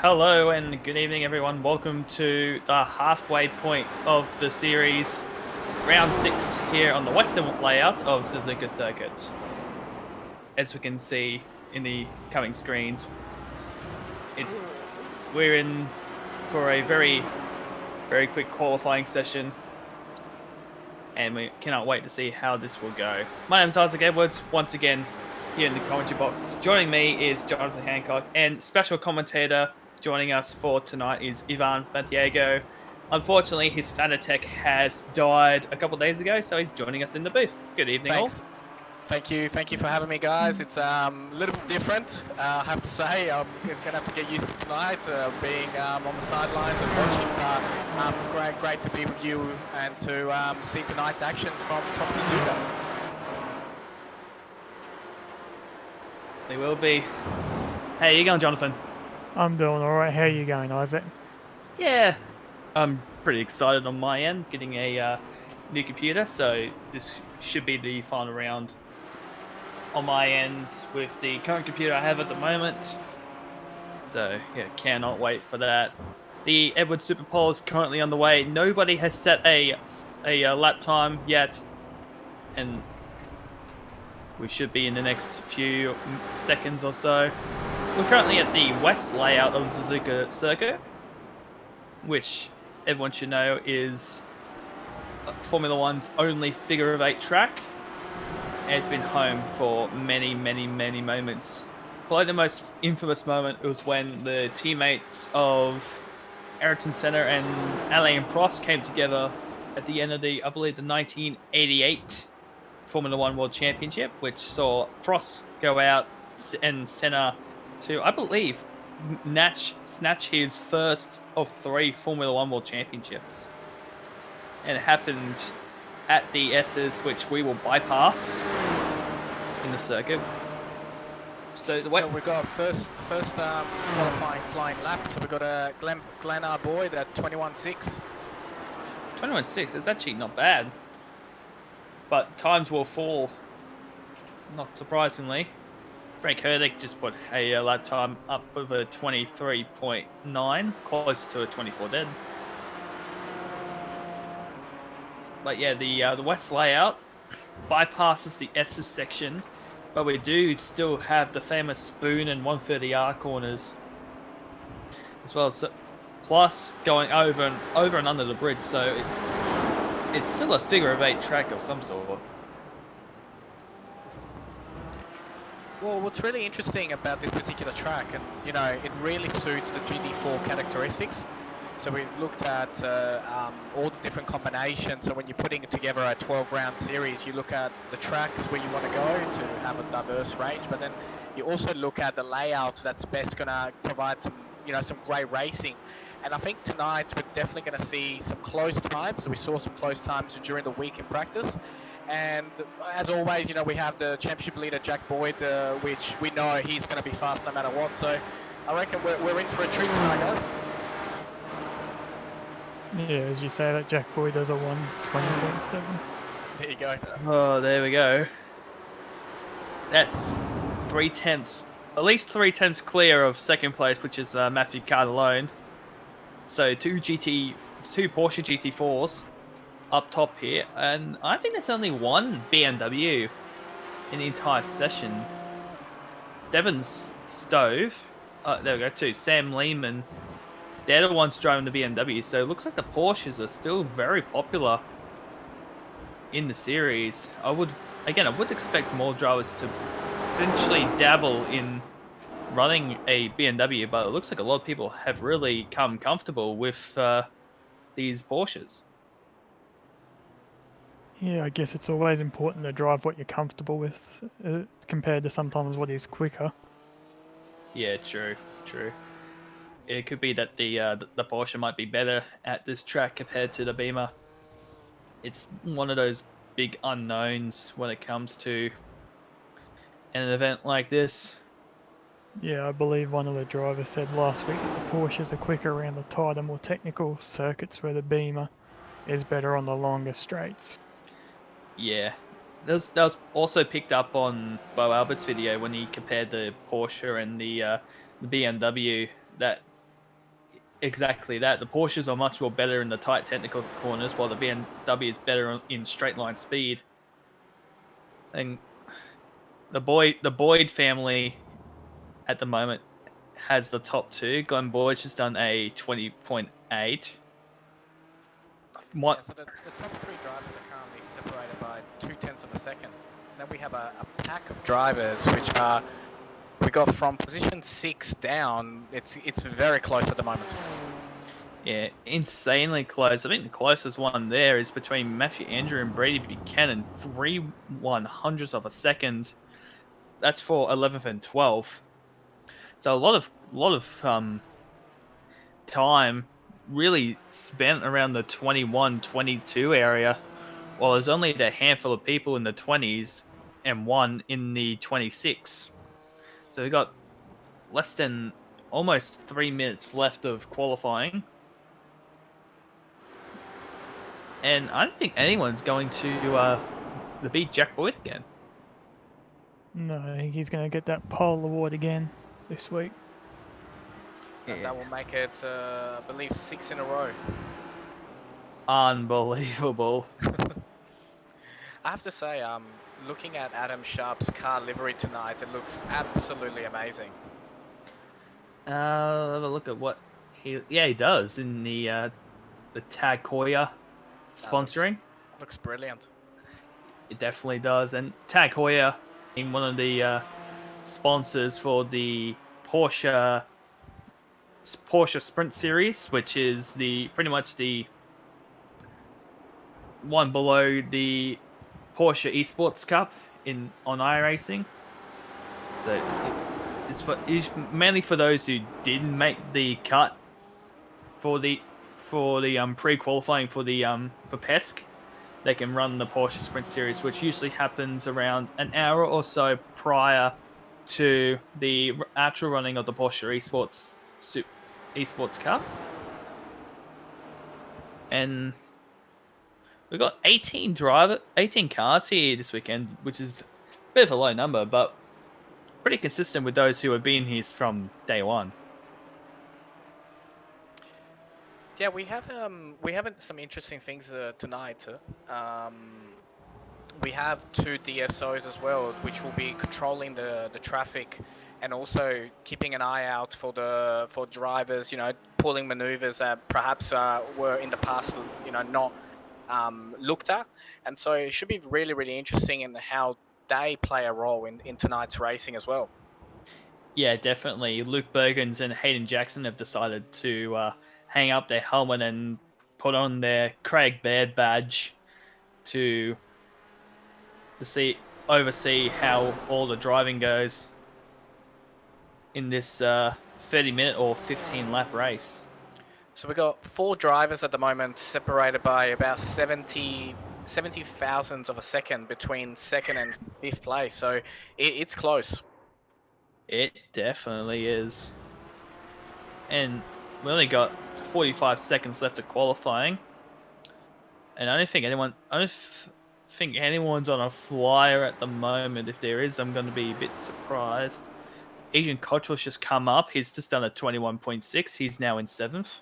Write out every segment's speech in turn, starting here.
Hello and good evening, everyone. Welcome to the halfway point of the series, round 6 here on the western layout of Suzuka Circuit. As we can see in the coming screens, we're in for a very quick qualifying session, and we cannot wait to see how this will go. My name is Isaac Edwards, once again here in the commentary box. Joining me is Jonathan Hancock, and special commentator joining us for tonight is Ivan Santiago. Unfortunately, his Fanatec has died a couple of days ago, so he's joining us in the booth. Good evening, Thanks. all. Thank you for having me, guys. It's a little bit different, I have to say. I'm going to have to get used to tonight, being on the sidelines and watching. Great to be with you and to see tonight's action from Suzuka. They will be. How you going, Jonathan? I'm doing alright. How are you going, Isaac? Yeah, I'm pretty excited on my end, getting a new computer, so this should be the final round on my end with the current computer I have at the moment. So, yeah, cannot wait for that. The Edwards Super Bowl is currently on the way. Nobody has set a lap time yet, and we should be in the next few seconds or so. We're currently at the west layout of Suzuka Circuit, which everyone should know is Formula One's only figure-of-8 track. And it's been home for many moments. Probably the most infamous moment was when the teammates of Ayrton Senna and Alain Prost came together at the end of I believe, the 1988 Formula One World Championship, which saw Prost go out and Senna to, I believe, snatch his first of 3 Formula One World Championships. And it happened at the S's, which we will bypass in the circuit. So we've got first qualifying flying lap. So we've got a Glenn R. Boyd at 21.6. 21.6 is actually not bad, but times will fall. Not surprisingly, Frank Herdick just put a lap time up of a 23.9, close to a 24 dead. But yeah, the west layout bypasses the S's section, but we do still have the famous spoon and 130R corners, as well as plus going over and under the bridge. So it's still a figure-of-8 track of some sort. Well, what's really interesting about this particular track, and it really suits the GT4 characteristics. So we looked at all the different combinations. So when you're putting together a 12-round series, you look at the tracks where you want to go to have a diverse range, but then you also look at the layout that's best going to provide some great racing. And I think tonight we're definitely going to see some close times. We saw some close times during the week in practice. And as always, we have the championship leader, Jack Boyd, which we know he's going to be fast no matter what. So I reckon we're in for a treat tonight, guys. Yeah, as you say, that Jack Boyd does a 1:20.7. There you go. Oh, there we go. That's 3/10, at least 3/10 clear of second place, which is Matthew Cardellone. So two Porsche GT4s up top here, and I think there's only one BMW in the entire session. Devon Stove, there we go, two. Sam Lehman, they're the ones driving the BMW, so it looks like the Porsches are still very popular in the series. I would expect more drivers to potentially dabble in running a BMW, but it looks like a lot of people have really come comfortable with these Porsches. Yeah, I guess it's always important to drive what you're comfortable with, compared to sometimes what is quicker. Yeah, true. It could be that the Porsche might be better at this track compared to the Beamer. It's one of those big unknowns when it comes to an event like this. Yeah, I believe one of the drivers said last week that the Porsches are quicker around the tighter, more technical circuits, where the Beamer is better on the longer straights. Yeah. That was also picked up on Bo Albert's video when he compared the Porsche and the BMW, that exactly that. The Porsches are much more better in the tight technical corners, while the BMW is better in straight line speed. And the Boyd family at the moment has the top two. Glenn Boyd's just done a 20.8. Yeah, What? so the top three drivers are currently separated by 0.2 of a second. Then we have a pack of drivers which are we got from position 6 down. It's very close at the moment. Yeah, insanely close. I think the closest one there is between Matthew Andrew and Brady Buchanan, 3/100ths of a second. That's for 11th and 12th. So a lot of time really spent around the 21, 22 area, while there's only a handful of people in the 20s and one in the 26. So we got less than almost 3 minutes left of qualifying. And I don't think anyone's going to beat Jack Boyd again. No, I think he's going to get that pole award again this week. And that will make it, I believe, 6 in a row. Unbelievable. I have to say, looking at Adam Sharp's car livery tonight, it looks absolutely amazing. Have a look at what he does in the Tag Heuer sponsoring. Looks brilliant. It definitely does. And Tag Heuer in one of the sponsors for the Porsche Sprint Series, which is the pretty much the one below the Porsche Esports Cup on iRacing. So it's mainly for those who didn't make the cut for the pre-qualifying for the for PESC. They can run the Porsche Sprint Series, which usually happens around an hour or so prior to the actual running of the Porsche Esports Cup. And we've got 18 cars here this weekend, which is a bit of a low number, but pretty consistent with those who have been here from day one. Yeah, we have some interesting things tonight. We have 2 DSOs as well, which will be controlling the traffic and also keeping an eye out for drivers, you know, pulling maneuvers that perhaps were in the past, you know, not looked at. And so it should be really, really interesting in how they play a role in tonight's racing as well. Yeah, definitely. Luke Bergens and Hayden Jackson have decided to hang up their helmet and put on their Craig Baird badge to oversee how all the driving goes in this 30-minute or 15-lap race. So we've got 4 drivers at the moment, separated by about 70 thousandths of a second between 2nd and 5th place. So it's close. It definitely is. And we only got 45 seconds left of qualifying. And I don't think anyone's on a flyer at the moment. If there is, I'm going to be a bit surprised. Adrian Cottrell's just come up. He's just done a 21.6. He's now in 7th.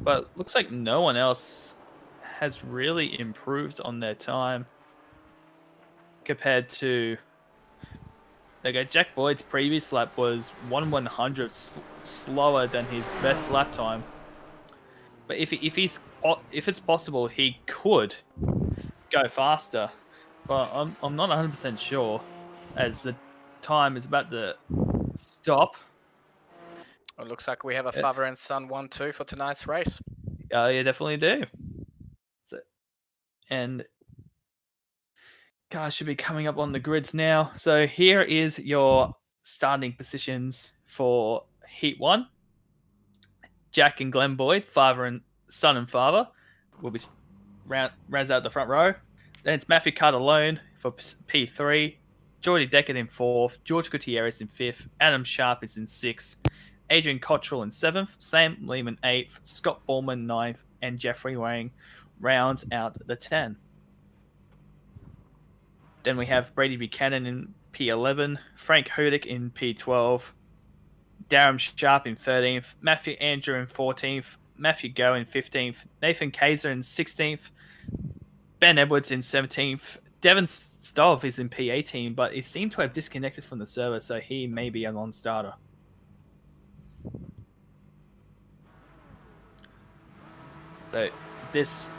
But looks like no one else has really improved on their time compared to... Jack Boyd's previous lap was 1/100th slower than his best lap time. But if it's possible, he could go faster. But I'm not 100% sure, as the time is about to stop. It looks like we have a father and son 1-2 for tonight's race. You definitely do. And cars should be coming up on the grids now. So here is your starting positions for Heat 1. Jack and Glenn Boyd, son and father, will be rounds out the front row. Then it's Matthew Carter for P3, Jordy Deckard in 4th, George Gutierrez in 5th, Adam Sharp is in 6th, Adrian Cottrell in 7th, Sam Lehman 8th, Scott Ballman 9th, and Jeffrey Wang rounds out the 10. Then we have Brady Buchanan in P11, Frank Hudick in P12, Darren Sharp in 13th, Matthew Andrew in 14th, Matthew Go in 15th, Nathan Kaiser in 16th, Ben Edwards in 17th. Devon Stov is in P18, but he seemed to have disconnected from the server, so he may be a non-starter. So this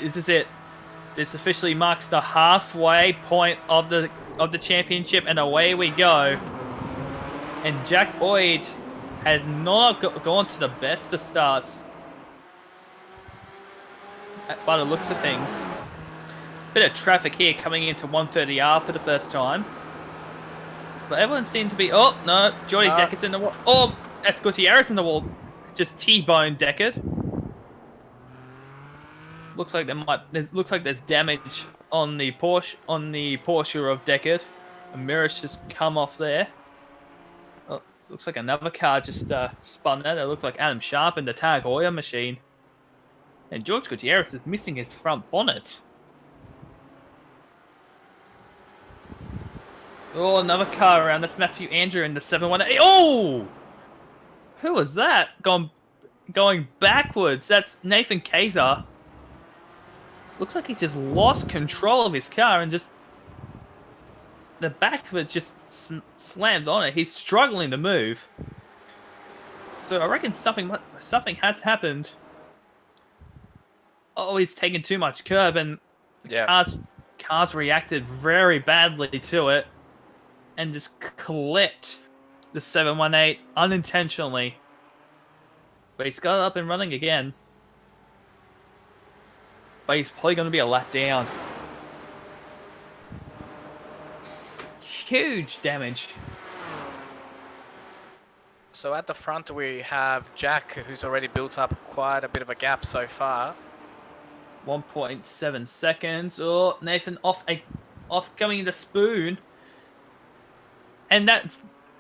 is it. This officially marks the halfway point of the championship, and away we go. And Jack Boyd has not gone to the best of starts by the looks of things. Bit of traffic here coming into 130R for the first time. But everyone seemed to be... Oh, no. Jordy Decker's in the wall. Oh, that's Gutierrez in the wall. Just T-bone Deckard. Looks like there's damage on the Porsche of Deckard. A mirror's just come off there. Oh, looks like another car just spun out. It looks like Adam Sharp in the Tag Heuer machine. And George Gutierrez is missing his front bonnet. Oh, another car around. That's Matthew Andrew in the 718. Oh! Who was that? Going backwards. That's Nathan Kaiser. Looks like he's just lost control of his car and just... The back of it just slammed on it. He's struggling to move. So I reckon something has happened. Oh, he's taken too much curb, and the cars reacted very badly to it and just clipped the 718 unintentionally. But he's got it up and running again. But he's probably going to be a lap down. Huge damage. So at the front we have Jack, who's already built up quite a bit of a gap so far. 1.7 seconds. Oh, Nathan off going the spoon. And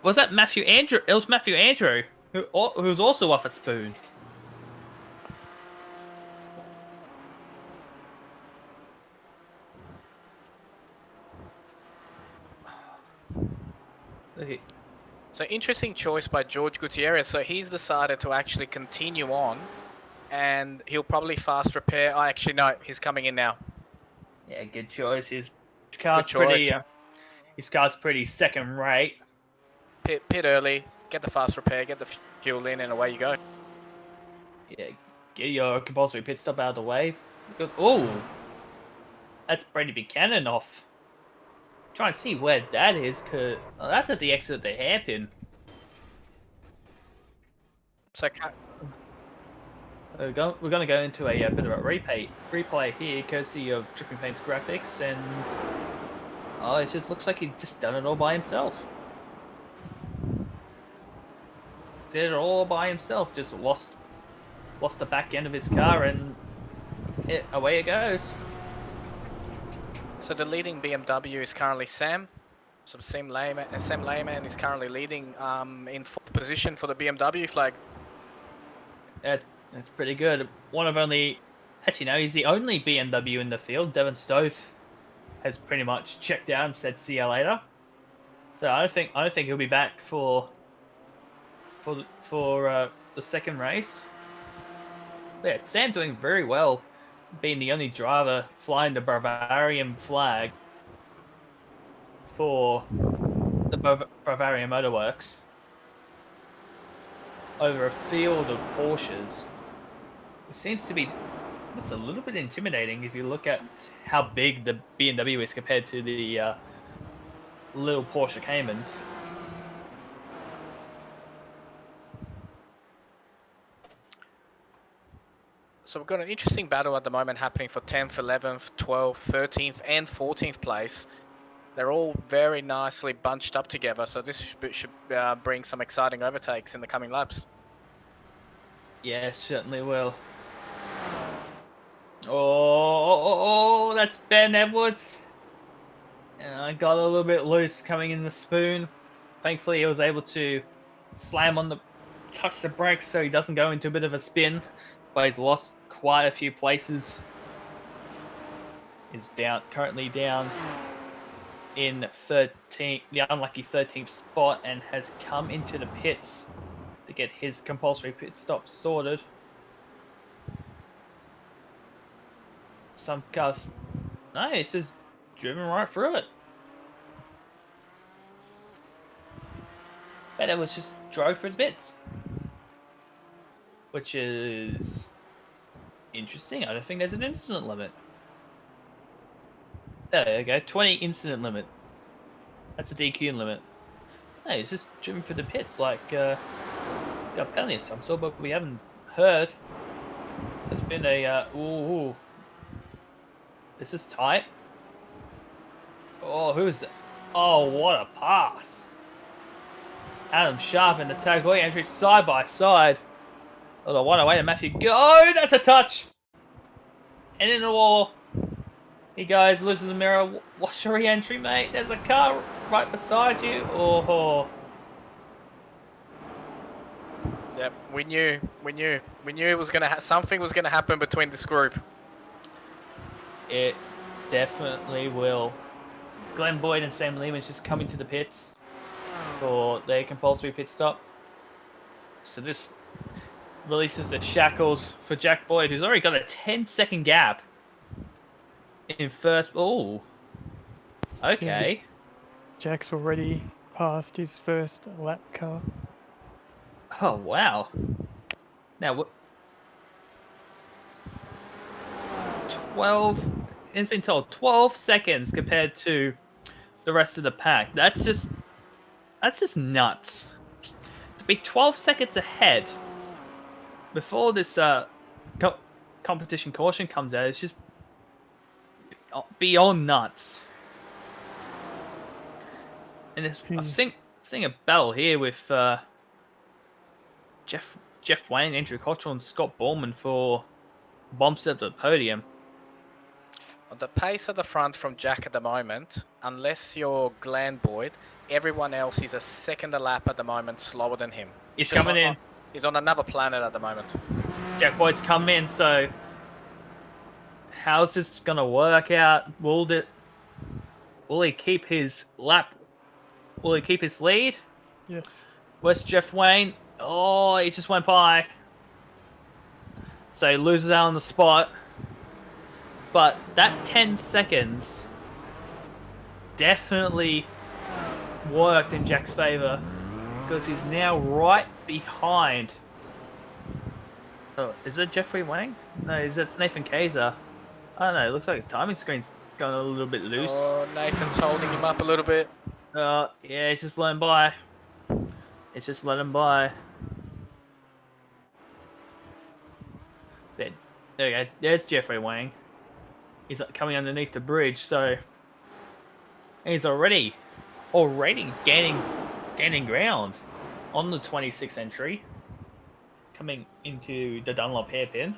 was that Matthew Andrew? It was Matthew Andrew who was also off a spoon. Okay. So interesting choice by George Gutierrez. So he's decided to actually continue on, and he'll probably fast repair. Oh, actually no, he's coming in now. Yeah, good choice. His car's pretty second rate. Pit early, get the fast repair, get the fuel in, and away you go. Yeah, get your compulsory pit stop out of the way. Oh, that's Brady Buchanan off. Trying to see where that is, because that's at the exit of the hairpin. So we're going to go into a bit of a replay here, courtesy of Dripping Paints Graphics, and it just looks like he's just done it all by himself. Did it all by himself, just lost the back end of his car, and away it goes. So the leading BMW is currently Sam. So Sam Lehman is currently leading in fourth position for the BMW flag. That's pretty good. Actually no, he's the only BMW in the field. Devon Stove has pretty much checked out and said see you later. So I don't think he'll be back for the second race. But yeah, Sam doing very well, being the only driver flying the Bavarian flag for the Bavarian Motorworks over a field of Porsches. It seems to be... It's a little bit intimidating if you look at how big the BMW is compared to the little Porsche Caymans. So we've got an interesting battle at the moment happening for 10th, 11th, 12th, 13th and 14th place. They're all very nicely bunched up together, so this should bring some exciting overtakes in the coming laps. Yeah, certainly will. Oh, that's Ben Edwards. And I got a little bit loose coming in the spoon. Thankfully, he was able to touch the brakes so he doesn't go into a bit of a spin. But he's lost quite a few places. He's currently down in 13th, the unlucky 13th spot, and has come into the pits to get his compulsory pit stop sorted. Some cars, no, it's just driven right through it. But it was just drove through the pits, which is interesting. I don't think there's an incident limit. There you go, 20 incident limit. That's a DQ limit. No, it's just driven through the pits like got a penalty of some sort, but we haven't heard. There's been a ooh. This is tight. Oh, who's that? Oh, what a pass! Adam Sharp and the Tagoy entry side by side. Oh, what a way to Matthew go! Oh, that's a touch! And in the wall. He goes, loses the mirror. What's your re-entry, mate? There's a car right beside you. Oh. Yep, we knew it was gonna something was gonna happen between this group. It definitely will. Glenn Boyd and Sam Lehman's just coming to the pits for their compulsory pit stop. So this releases the shackles for Jack Boyd, who's already got a 10-second gap in first. Oh, okay. Jack's already passed his first lap car. Oh, wow. Now, what? 12, it's been told 12 seconds compared to the rest of the pack. That's just nuts. To be 12 seconds ahead before this competition caution comes out, it's just beyond nuts. And it's, I'm seeing a battle here with Jeff Wayne, Andrew Cottrell, and Scott Ballman for bumps at the podium. The pace at the front from Jack at the moment, unless you're Glenn Boyd, everyone else is a second a lap at the moment slower than him. He's coming in. He's on another planet at the moment. Jack Boyd's come in, so how's this gonna work out? Will he keep his lap? Will he keep his lead? Yes. Where's Jeff Wayne? Oh, he just went by. So he loses out on the spot. But that 10 seconds definitely worked in Jack's favour, because he's now right behind. Oh, is it Jeffrey Wang? No, it's Nathan Kaiser. I don't know, it looks like the timing screen's going a little bit loose. Oh, Nathan's holding him up a little bit. Yeah, it's just letting by. It's just letting by. There we go. There's Jeffrey Wang. He's coming underneath the bridge, so he's already gaining ground on the 26th entry, coming into the Dunlop hairpin.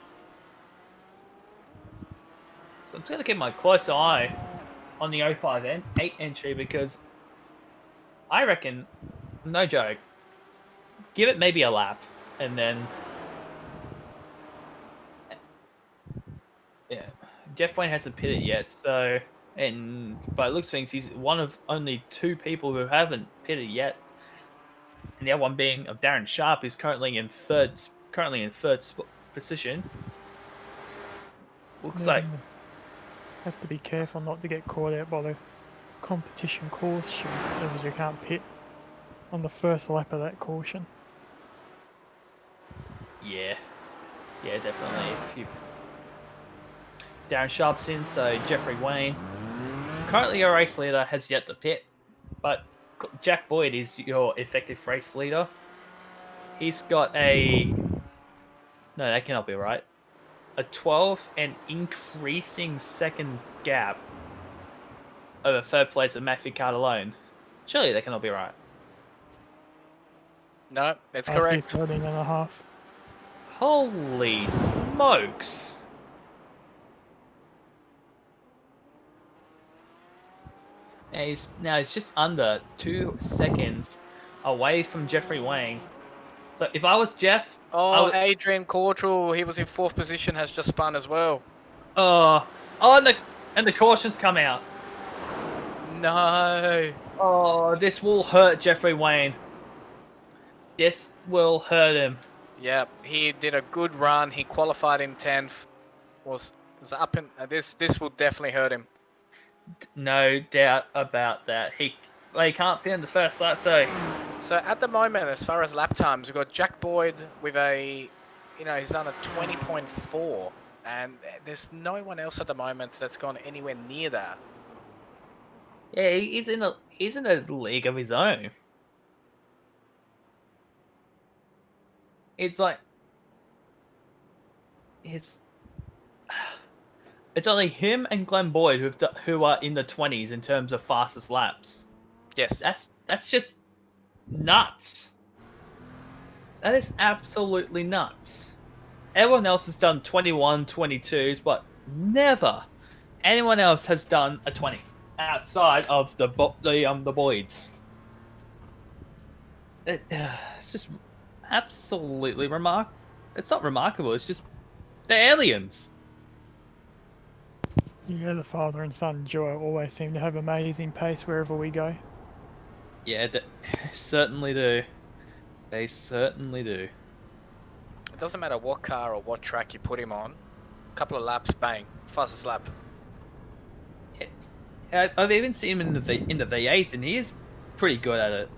So I'm just gonna keep my close eye on the 05 8 entry, because I reckon, no joke, give it maybe a lap and then yeah. Jeff Wayne hasn't pitted yet, so, and by the looks of things, he's one of only 2 people who haven't pitted yet, and the other one being of Darren Sharp, who's currently in third position. Looks like have to be careful not to get caught out by the competition caution, as you can't pit on the first lap of that caution. yeah, definitely. If Darren Sharp's in, so Jeffrey Wayne, currently your race leader, has yet to pit, but Jack Boyd is your effective race leader. He's got a, no, that cannot be right, a 12 and increasing second gap over third place of Matthew Cardellone. Surely that cannot be right. No, that's correct. 13.5. Holy smokes. Now he's just under 2 seconds away from Jeffrey Wang. So if I was Jeff... Oh, Adrian Cottrell, he was in 4th position, has just spun as well. and the cautions come out. no. Oh, this will hurt Jeffrey Wayne. This will hurt him. Yep, he did a good run. He qualified in 10th. Was up in this will definitely hurt him. No doubt about that. He can't be in the first lap, So at the moment, as far as lap times, we've got Jack Boyd with a, he's done a 20.4, and there's no one else at the moment that's gone anywhere near that. yeah, he's in a league of his own. It's like it's only him and Glenn Boyd who are in the 20s in terms of fastest laps. Yes. That's just nuts. That is absolutely nuts. Everyone else has done 21, 22s, but never anyone else has done a 20 outside of the Boyds. It's just absolutely remarkable. It's not remarkable. It's just they're aliens. Yeah, the father and son duo always seem to have amazing pace wherever we go. Yeah, they certainly do. They certainly do. It doesn't matter what car or what track you put him on. A couple of laps, bang, fastest lap. I've even seen him in the V8, and he is pretty good at it.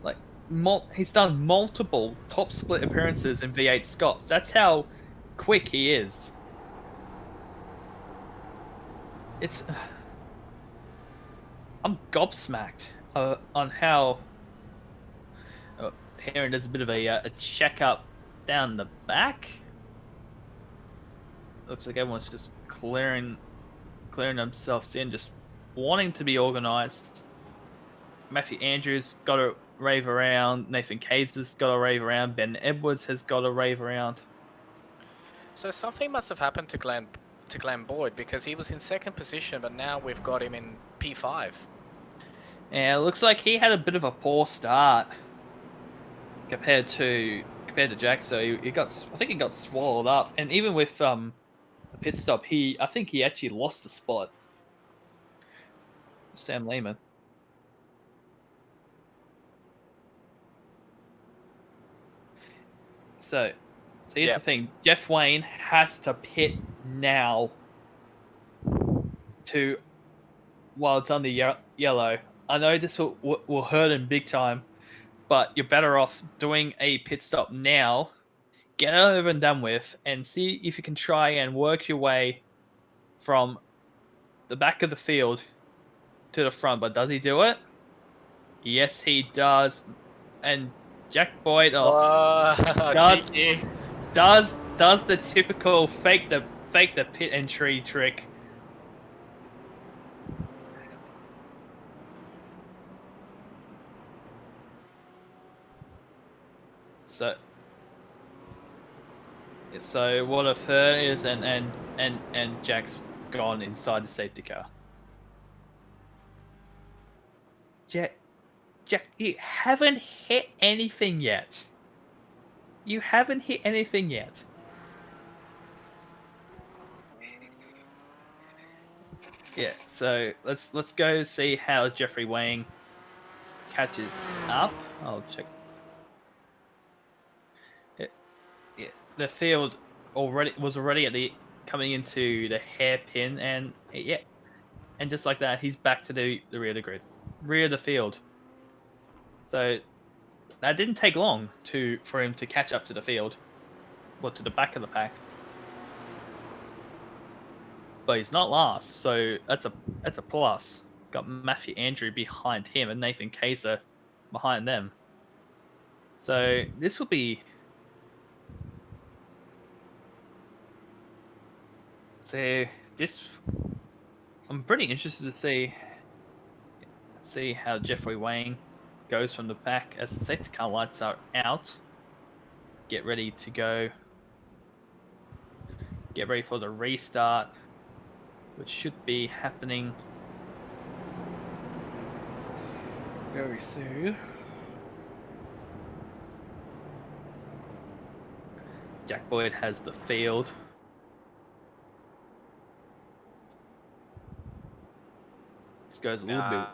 Like, he's done multiple top split appearances in V8 Scots. That's how quick he is. I'm gobsmacked on how. Here there's a bit of a checkup down the back. Looks like everyone's just clearing themselves in, just wanting to be organised. Matthew Andrews got a rave around. Nathan Kayser's got a rave around. Ben Edwards has got a rave around. So something must have happened to Glenn Boyd, because he was in second position, but now we've got him in P5. Yeah, it looks like he had a bit of a poor start compared to Jack. So I think he got swallowed up, and even with a pit stop, I think he actually lost the spot. Sam Lehman. So here's the thing: Jeff Wayne has to pit now while it's on the yellow. I know this will hurt him big time, but you're better off doing a pit stop now, get it over and done with, and see if you can try and work your way from the back of the field to the front. But does he do it? Yes, he does. And Jack Boyd does the typical fake the pit entry trick. So what I've heard is and Jack's gone inside the safety car. Jack, you haven't hit anything yet. You haven't hit anything yet. Yeah, so let's go see how Jeffrey Wang catches up. I'll check. Yeah, the field was already coming into the hairpin, and and just like that, he's back to the rear of the grid, rear of the field. So that didn't take long for him to catch up to the field, to the back of the pack. But he's not last, so that's a plus. Got Matthew Andrew behind him and Nathan Kayser behind them. So this will be. So I'm pretty interested to see how Jeffrey Wang goes from the back as the safety car lights are out. Get ready to go. Get ready for the restart, which should be happening very soon. Jack Boyd has the field. goes a little bit.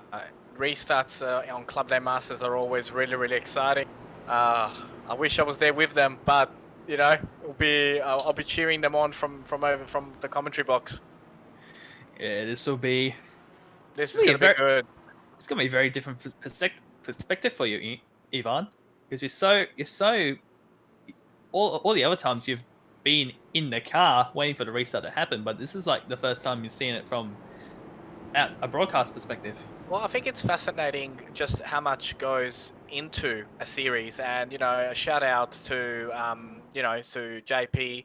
Restarts on Club Day Masters are always really, really exciting. I wish I was there with them, but you know, I'll be cheering them on from the commentary box. Yeah, this will be. This is going to be good. It's gonna be a very different perspective for you, Ivan, because you're so all the other times you've been in the car waiting for the restart to happen, but this is like the first time you've seen it from a broadcast perspective. Well, I think it's fascinating just how much goes into a series, and you know, a shout out to to JP,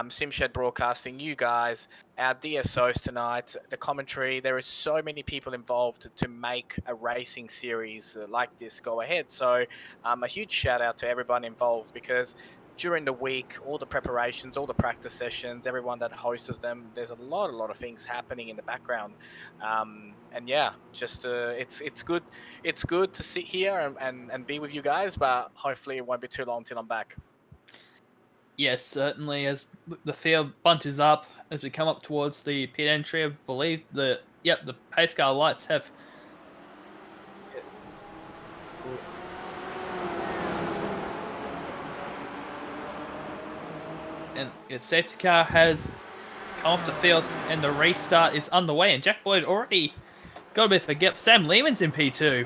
Simshed Broadcasting, you guys, our DSOs tonight, the commentary. There is so many people involved to make a racing series like this go ahead. So, a huge shout out to everyone involved, because during the week, all the preparations, all the practice sessions, everyone that hosts them, there's a lot of things happening in the background. And yeah, just it's good to sit here and be with you guys, but hopefully it won't be too long till I'm back. Yes, certainly. As the field bunches up, as we come up towards the pit entry, I believe the pace car lights have. And the safety car has come off the field, and the restart is underway. And Jack Boyd already got a bit of a gap. Sam Lehman's in P2.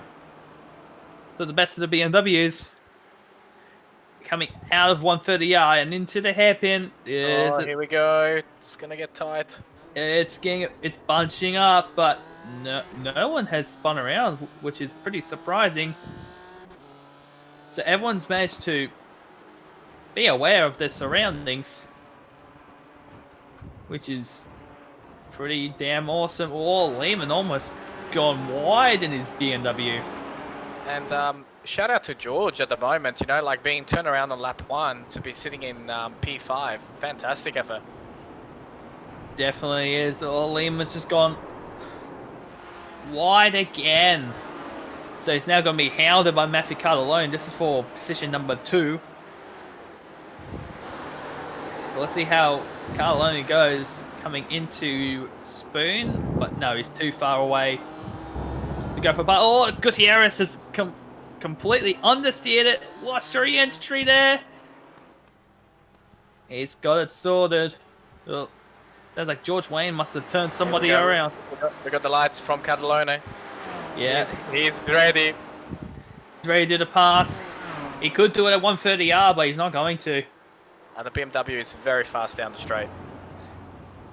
So the best of the BMWs coming out of 130R and into the hairpin. Here we go. It's gonna get tight. It's bunching up, but no one has spun around, which is pretty surprising. So everyone's managed to be aware of their surroundings, which is pretty damn awesome. Oh, Lehman almost gone wide in his BMW. And shout out to George at the moment, you know, like being turned around on lap 1 to be sitting in P5. Fantastic effort. Definitely is. Oh, Lehman's just gone wide again. So he's now going to be hounded by Matthew Cartalone. This is for position number 2. Let's see how Cartalone goes coming into Spoon, but no, he's too far away to go for. But oh, Gutierrez has completely understeered it. Lost re-entry there. He's got it sorted. Oh, sounds like George Wayne must have turned somebody around. We got the lights from Catalone. Yeah, he's ready. He's ready to pass. He could do it at 130R, but he's not going to. The BMW is very fast down the straight.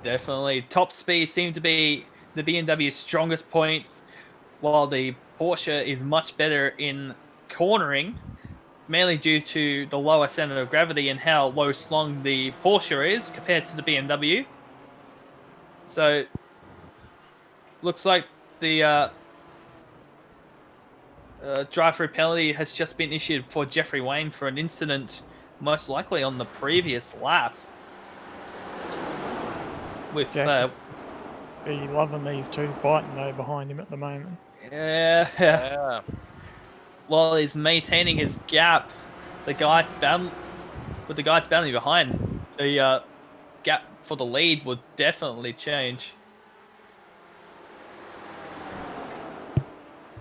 Definitely. Top speed seemed to be the BMW's strongest point, while the Porsche is much better in cornering, mainly due to the lower center of gravity and how low slung the Porsche is compared to the BMW. So, looks like the drive-through penalty has just been issued for Jeffrey Wayne for an incident, most likely on the previous lap. With be loving these two fighting though behind him at the moment. Yeah. While he's maintaining his gap, the guy battling behind, the gap for the lead would definitely change.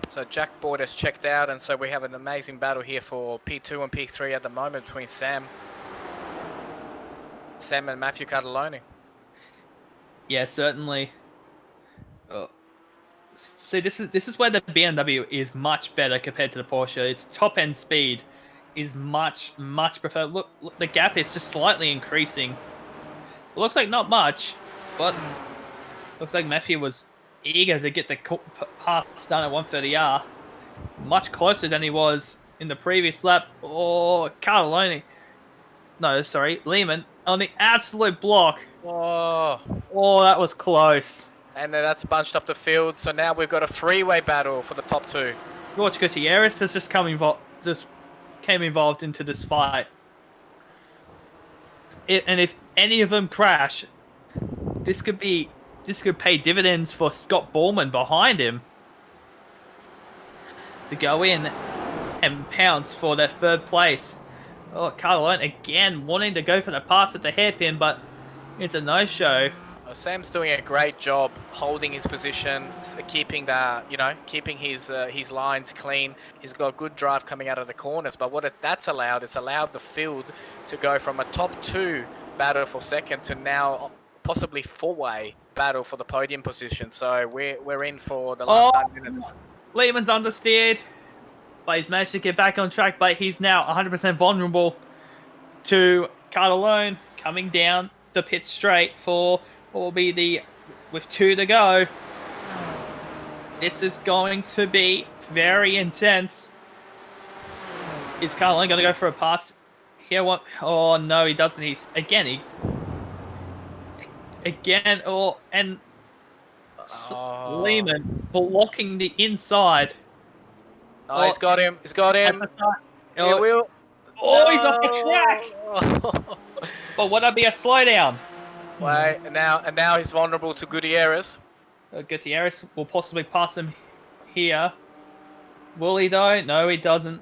So Jack Boyd has checked out, and so we have an amazing battle here for P2 and P3 at the moment between Sam and Matthew Cartalone. Yeah, certainly. See, this is where the BMW is much better compared to the Porsche. Its top end speed is much preferred. Look, the gap is just slightly increasing. It looks like not much, but looks like Matthew was eager to get the pass done at 130R. Much closer than he was in the previous lap. Oh, Cartalone. No, sorry, Lehman on the absolute block. Oh, that was close. And then that's bunched up the field. So now we've got a three-way battle for the top 2. George Gutierrez has just came involved into this fight. And if any of them crash, this could pay dividends for Scott Ballman behind him to go in and pounce for that 3rd place. Oh, Cartalone again wanting to go for the pass at the hairpin, but it's a no-show. Sam's doing a great job holding his position, keeping keeping his lines clean. He's got good drive coming out of the corners. But what that's allowed is allowed the field to go from a top 2 battle for second to now possibly 4-way battle for the podium position. So we're in for the last 9 minutes. Lehman's understeered, but he's managed to get back on track. But he's now 100% vulnerable to Catalone coming down the pit straight for what will be with 2 to go. This is going to be very intense. Is Catalone going to go for a pass here? What? Oh no, he doesn't. Lehman blocking the inside. Oh, he's got him. He's got him. He will. Oh, he's off the track. But would that be a slowdown? Wait, and now he's vulnerable to Gutierrez. Gutierrez will possibly pass him here. Will he though? No, he doesn't.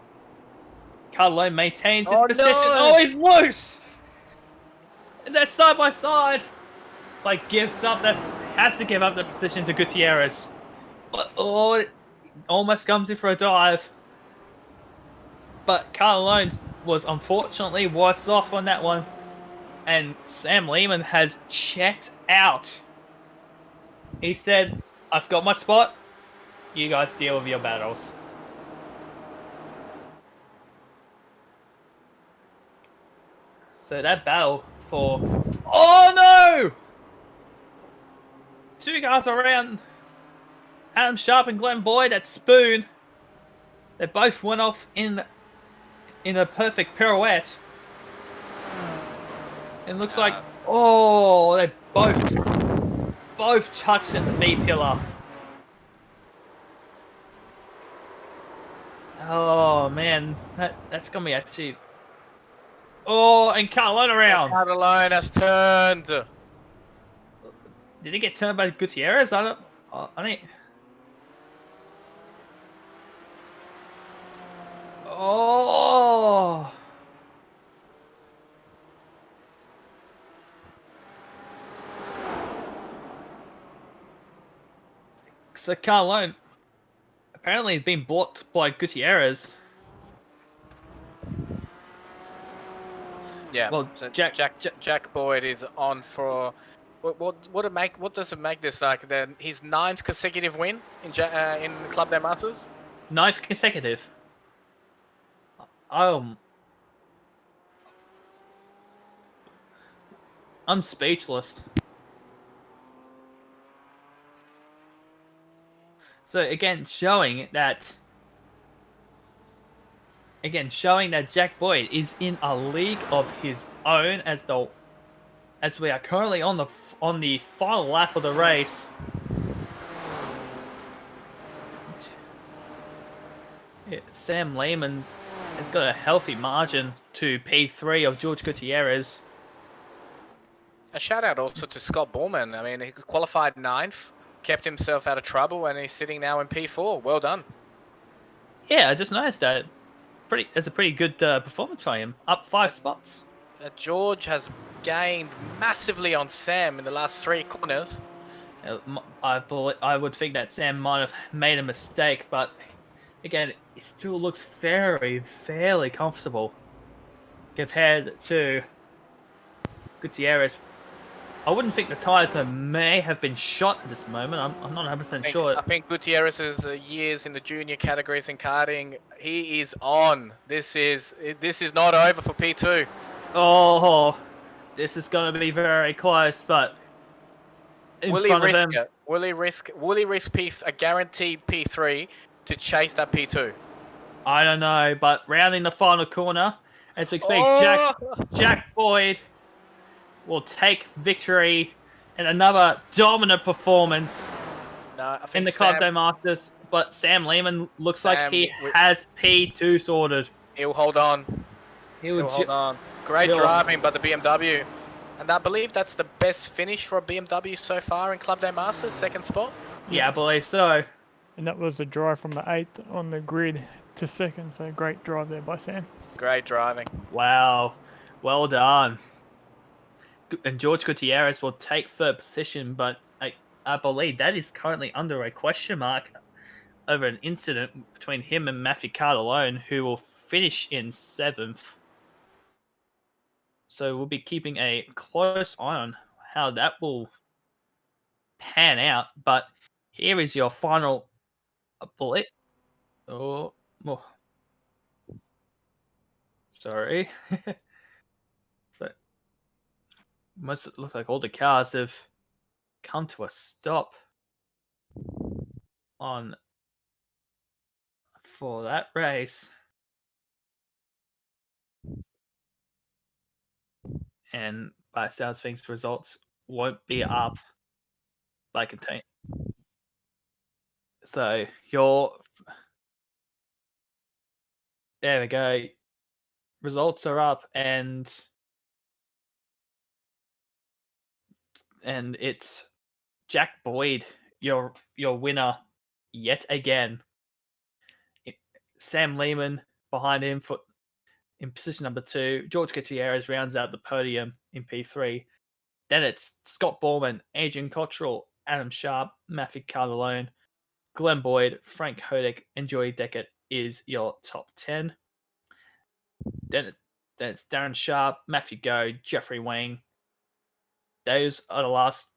Catalone maintains his position. No. Oh, he's loose. And they're side by side. Like gives up. Has to give up the position to Gutierrez. But almost comes in for a dive. But Catalone was unfortunately worse off on that one. And Sam Lehman has checked out. He said, I've got my spot. You guys deal with your battles. So that battle for... Oh no! 2 guys around. Adam Sharp and Glenn Boyd at Spoon. They both went off in a perfect pirouette. It looks like, they both touched at the B pillar. Oh man, that's gonna be actually. Oh, and Catalone around. Catalone has turned. Did he get turned by Gutierrez? I don't. Oh. So Catalone apparently has been blocked by Gutierrez. Yeah. Well, so Jack Boyd is on for what does it make this like? Then his 9th consecutive win in Club Day Masters. 9th consecutive. I'm speechless. So again, showing that Jack Boyd is in a league of his own as we are currently on the final lap of the race. Yeah, Sam Lehman has got a healthy margin to P3 of George Gutierrez. A shout out also to Scott Borman. I mean, he qualified 9th, kept himself out of trouble, and he's sitting now in P4. Well done. Yeah, I just noticed that. It's a pretty good performance by him. Up 5 spots. George has gained massively on Sam in the last 3 corners. I would think that Sam might have made a mistake, but again, it still looks fairly comfortable compared to Gutierrez. I wouldn't think the tires may have been shot at this moment. I'm not 100% sure. I think Gutierrez's years in the junior categories in karting, he is on. This is not over for P2. Oh, this is going to be very close, but will he risk it? Will he risk a guaranteed P3 to chase that P2? I don't know, but rounding the final corner, as we expect, Jack Boyd will take victory in another dominant performance in the Club Day Masters. But Sam Lehman looks like he has P2 sorted. He'll hold on. He'll hold on. Great driving by the BMW. And I believe that's the best finish for a BMW so far in Club Day Masters, 2nd spot. Yeah, I believe so. And that was the drive from the 8th on the grid to 2nd, so great drive there by Sam. Great driving. Wow. Well done. and George Gutierrez will take third position, but I believe that is currently under a question mark over an incident between him and Matthew Cardellone, who will finish in 7th. So we'll be keeping a close eye on how that will pan out. But here is your final bullet. Oh, sorry. So must look like all the cars have come to a stop on for that race. And by sounds things, results won't be up like a team. So there we go. Results are up, and it's Jack Boyd, your winner yet again. Sam Lehman behind him in position number 2. George Gutierrez rounds out the podium in P3. Then it's Scott Borman, Adrian Cottrell, Adam Sharp, Matthew Cardellone, Glenn Boyd, Frank Hodek, and Joey Deckett is your top 10. Then it's Darren Sharp, Matthew Go, Jeffrey Wang. Those are the last.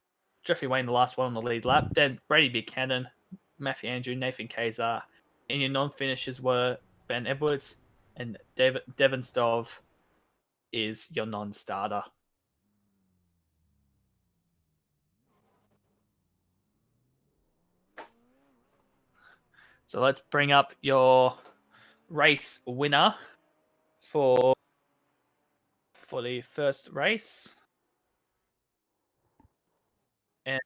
Jeffrey Wang, the last one on the lead lap. Then Brady Buchanan, Matthew Andrew, Nathan Kazar. And your non-finishers were Ben Edwards and Devon Stove is your non-starter. So let's bring up your race winner for the first race. And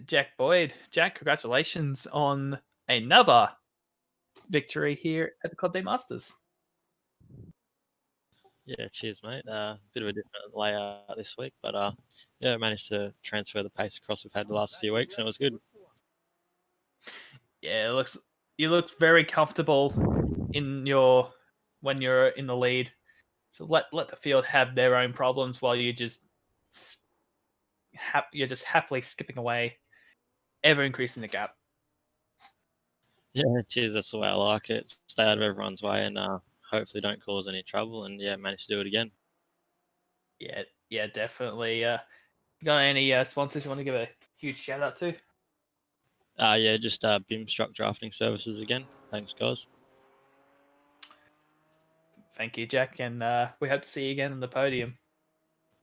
Jack Boyd. Jack, congratulations on another victory here at the Club Day Masters. Yeah, cheers, mate. Bit of a different layout this week, but yeah, I managed to transfer the pace across we've had the last few weeks, and it was good. Yeah, you look very comfortable when you're in the lead. So let the field have their own problems while you're just happily skipping away, ever increasing the gap. Yeah, cheers. That's the way I like it. Stay out of everyone's way, and hopefully don't cause any trouble. And yeah, managed to do it again. Yeah, definitely. Got any sponsors you want to give a huge shout out to? Yeah, just BIMstruct Drafting Services again. Thanks, guys. Thank you, Jack, and we hope to see you again on the podium.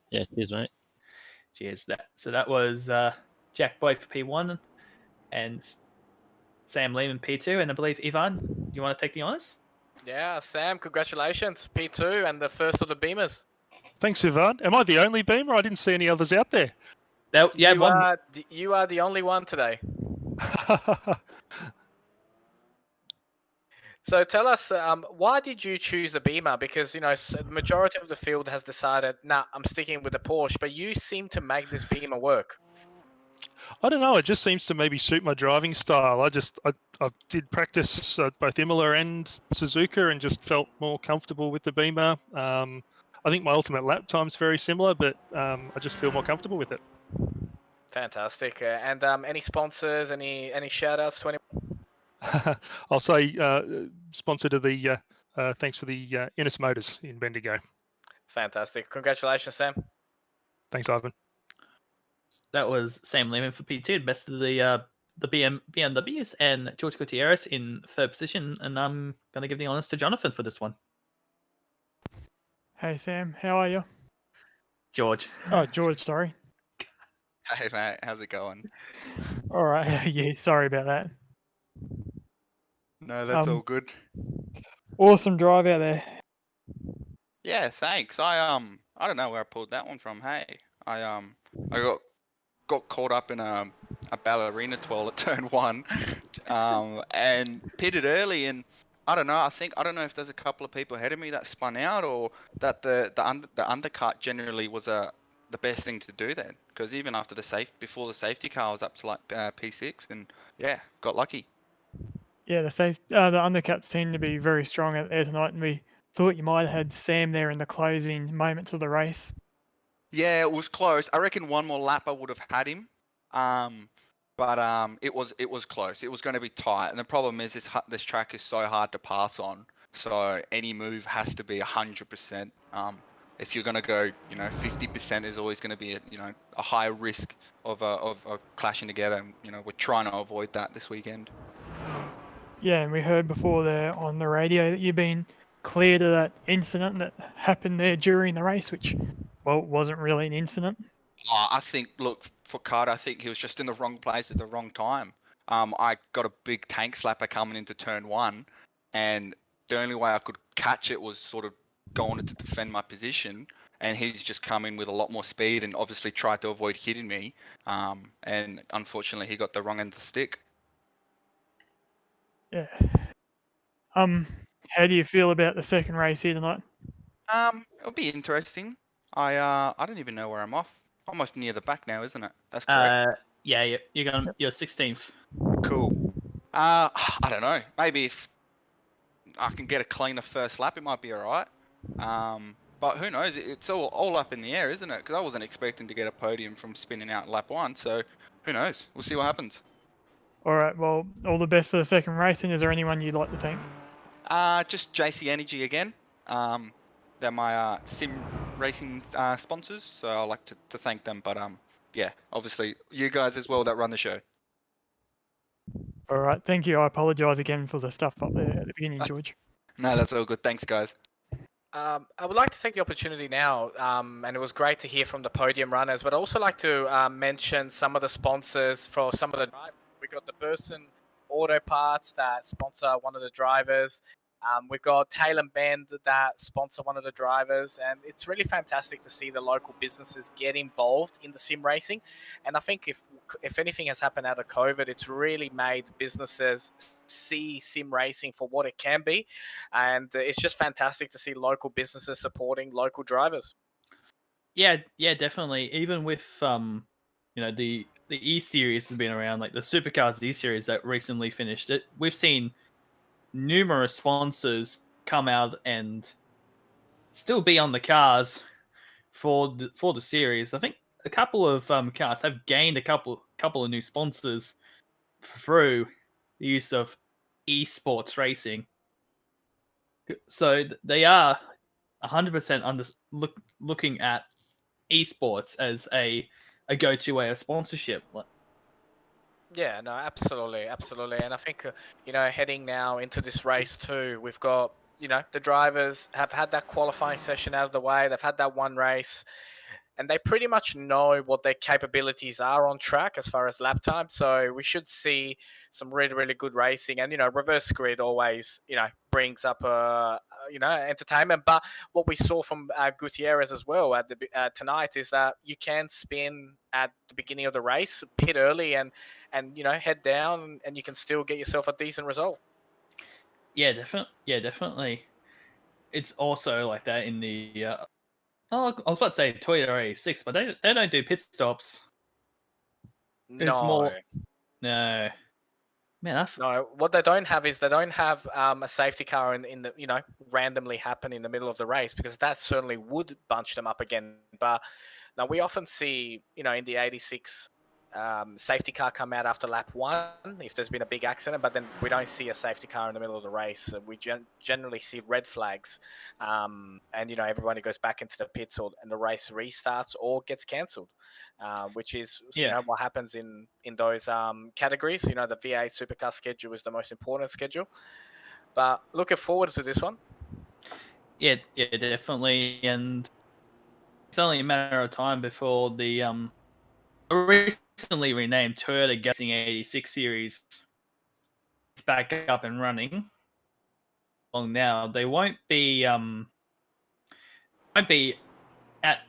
Yeah, cheers, mate. Cheers. That was Jack Boyd for P1 and Sam Lehman P2, and I believe Ivan, you want to take the honors? Yeah, Sam, congratulations. P2 and the first of the Beamers. Thanks, Ivan. Am I the only Beamer? I didn't see any others out there. You are the only one today. So tell us, why did you choose a Beamer? Because, the majority of the field has decided, nah, I'm sticking with the Porsche, but you seem to make this Beamer work. I don't know. It just seems to maybe suit my driving style. I did practice both Imola and Suzuka and just felt more comfortable with the Beamer. I think my ultimate lap time's very similar, but I just feel more comfortable with it. Fantastic. And any sponsors, any shout outs to anyone? I'll say sponsor to the thanks for the Innes Motors in Bendigo. Fantastic. Congratulations, Sam. Thanks, Ivan. That was Sam Lehman for P2, best of the BMWs, and George Gutierrez in third position. And I'm going to give the honors to Jonathan for this one. Hey Sam, how are you? George. Oh, George, sorry. Hey mate, how's it going? All right, yeah, sorry about that. No, that's all good. Awesome drive out there. Yeah, thanks. I don't know where I pulled that one from. Hey, I got caught up in a ballerina twirl at turn 1, and pitted early, and I don't know. I don't know if there's a couple of people ahead of me that spun out, or that the undercut generally was the best thing to do then, because even after before the safety car I was up to like P6, and yeah, got lucky. Yeah, the undercuts seemed to be very strong out there tonight, and we thought you might have had Sam there in the closing moments of the race. Yeah, it was close. I reckon one more lap I would have had him. But it was close. It was going to be tight, and the problem is this track is so hard to pass on. So any move has to be 100%. If you're going to go, 50% is always going to be a high risk of clashing together. And, we're trying to avoid that this weekend. Yeah, and we heard before there on the radio that you've been cleared of that incident that happened there during the race, which, well, wasn't really an incident. I think, look, for Carter, I think he was just in the wrong place at the wrong time. I got a big tank slapper coming into turn 1, and the only way I could catch it was sort of going to defend my position, and he's just come in with a lot more speed and obviously tried to avoid hitting me, and unfortunately he got the wrong end of the stick. Yeah. How do you feel about the second race here tonight? It'll be interesting. I don't even know where I'm off. Almost near the back now, isn't it? That's correct. Yeah, you're 16th. Cool. I don't know. Maybe if I can get a cleaner first lap, it might be alright. But who knows? It's all up in the air, isn't it? Because I wasn't expecting to get a podium from spinning out lap 1, so who knows? We'll see what happens. All right, well, all the best for the second race, and is there anyone you'd like to thank? Just JC Energy again. They're my sim racing sponsors, so I'd like to thank them. But yeah, obviously you guys as well that run the show. All right, thank you. I apologise again for the stuff up there at the beginning, George. No, that's all good. Thanks, guys. I would like to take the opportunity now, and it was great to hear from the podium runners, but I'd also like to mention some of the sponsors for some of the drivers. We got the Burson Auto Parts that sponsor one of the drivers. We've got Taylor Bend that sponsor one of the drivers, and it's really fantastic to see the local businesses get involved in the sim racing. And I think if anything has happened out of COVID, it's really made businesses see sim racing for what it can be, and it's just fantastic to see local businesses supporting local drivers. Yeah, definitely. Even with the E series has been around, like the Supercars E series that recently finished it. We've seen numerous sponsors come out and still be on the cars for the series. I think a couple of cars have gained a couple of new sponsors through the use of esports racing. So they are 100% looking at esports as a go-to way of sponsorship. Yeah, no, absolutely, and I think heading now into this race too, we've got the drivers have had that qualifying session out of the way. They've had that one race, and they pretty much know what their capabilities are on track as far as lap time. So we should see some really, really good racing. And reverse grid always brings up entertainment. But what we saw from Gutierrez as well at the tonight is that you can spin at the beginning of the race, pit early, and head down, and you can still get yourself a decent result. Yeah, definitely. It's also like that in the. I was about to say Toyota A6, but they don't do pit stops. No. It's more. No. Man, No, what they don't have is they don't have a safety car in the randomly happen in the middle of the race, because that certainly would bunch them up again. But now we often see in the 86 safety car come out after lap 1 if there's been a big accident, but then we don't see a safety car in the middle of the race. We generally see red flags, and everybody goes back into the pits, and the race restarts or gets cancelled, which is what happens in those categories. The V8 supercar schedule is the most important schedule, but looking forward to this one. Yeah, definitely, and it's only a matter of time before the recently renamed Toyota Racing 86 series is back up and running. Long now, they won't be at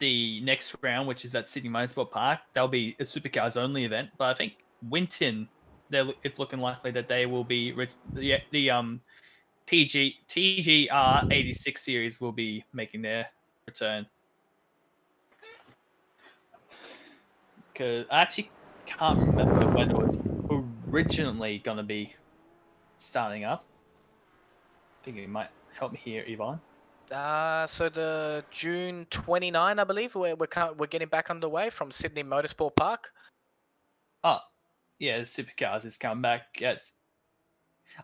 the next round, which is at Sydney Motorsport Park. They'll be a supercars only event, but I think Winton, it's looking likely that they will be the TGR 86 series will be making their return. Because I actually can't remember when it was originally going to be starting up. I think it might help me here, Yvonne. So the June 29, I believe, we're getting back underway from Sydney Motorsport Park. Oh, yeah, the supercars has come back.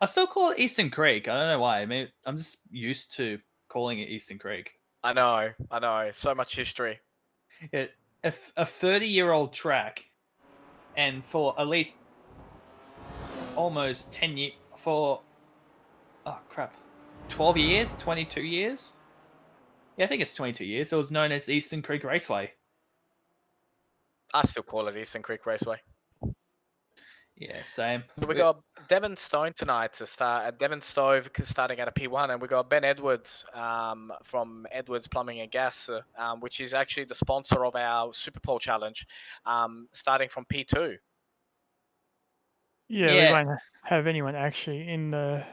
I still call it Eastern Creek. I don't know why. I mean, I'm just used to calling it Eastern Creek. I know. So much history. It, a 30-year-old track, and for at least almost 10 years, for, oh crap, 12 years, 22 years? Yeah, I think it's 22 years. It was known as Eastern Creek Raceway. I still call it Eastern Creek Raceway. Yeah, same. So we got Devon Stone tonight to start. Devon Stove starting at a P1, and we got Ben Edwards from Edwards Plumbing and Gas, which is actually the sponsor of our Super Bowl Challenge, starting from P2. Yeah, we Yeah. won't have anyone actually in the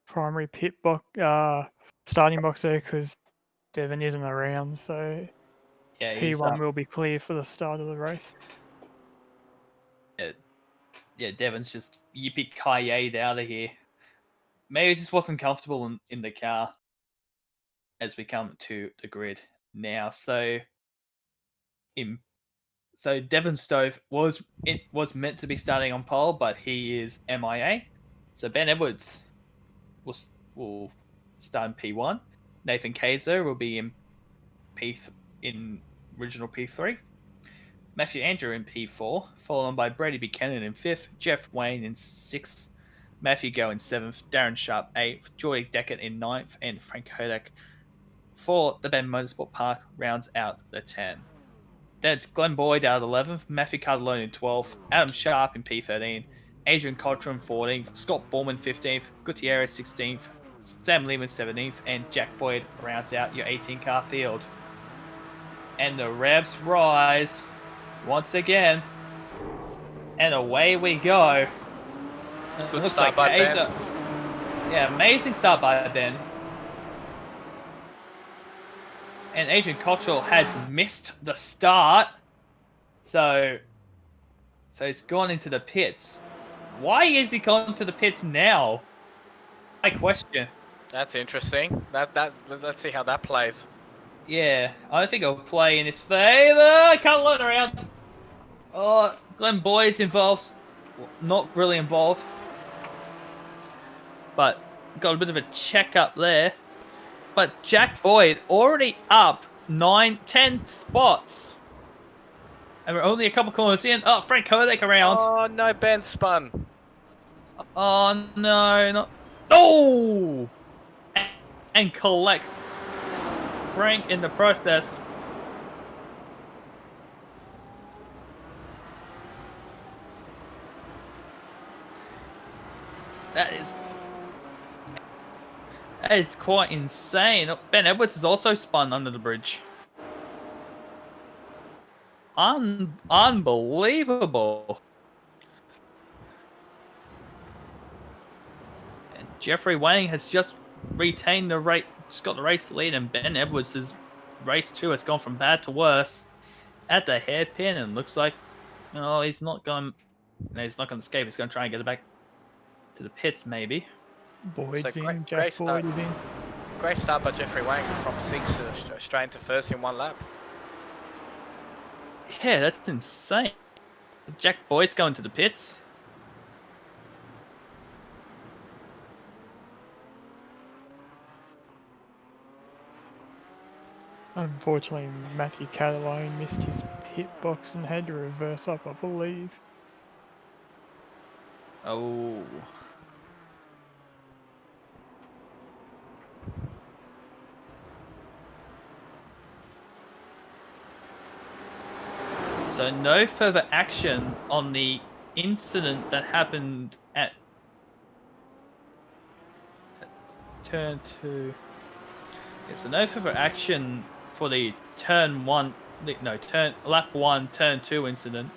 primary pit box, starting box there because Devon isn't around, so Yeah, he's P1 will be clear for the start of the race. yeah, Devon's just yippee-ki-yayed out of here. Maybe he just wasn't comfortable in the car as we come to the grid now. So Devon Stove was meant to be starting on pole, but he is MIA. So Ben Edwards will start in P1. Nathan Kaiser will be in in original P3. Matthew Andrew in P4, followed by Brady Buchanan in 5th, Jeff Wayne in 6th, Matthew Go in 7th, Darren Sharp 8th, Jordy Deckett in 9th, and Frank Kodak for the Ben Motorsport Park rounds out the 10. Then it's Glenn Boyd out of 11th, Matthew Cardellone in 12th, Adam Sharp in P13, Adrian Cottram 14th, Scott Borman 15th, Gutierrez 16th, Sam Lehman 17th, and Jack Boyd rounds out your 18-car field. And the revs rise once again, and away we go. Good start by Ben. Yeah, amazing start by Ben. And Adrian Cottrell has missed the start, so he's gone into the pits. Why is he gone to the pits now? My question. That's interesting. Let's see how that plays. Yeah, I think I'll play in his favor. Can't let around. Oh, Glenn Boyd's involved. Not really involved. But got a bit of a check up there. But Jack Boyd already up 9-10 spots. And we're only a couple corners in. Oh, Frank Kodak around. Oh, no, Ben spun. Oh, no, not... Oh! And collect Frank in the process. That is quite insane. Ben Edwards is also spun under the bridge. Unbelievable. And Jeffrey Wang has just retained the race, just got the race lead, and Ben Edwards' race 2 has gone from bad to worse at the hairpin, and looks like he's not going to escape. He's going to try and get it back to the pits, maybe. Boyd's So in, Jack Boyd is in. Great start by Jeffrey Wang from 6th straight into 1st in 1 lap. Yeah, that's insane. Jack Boyd's going to the pits. Unfortunately, Matthew Cadillac missed his pit box and had to reverse up, I believe. Oh. So no further action on the incident that happened at turn 2. Yeah, so no further action for the lap 1, turn 2 incident.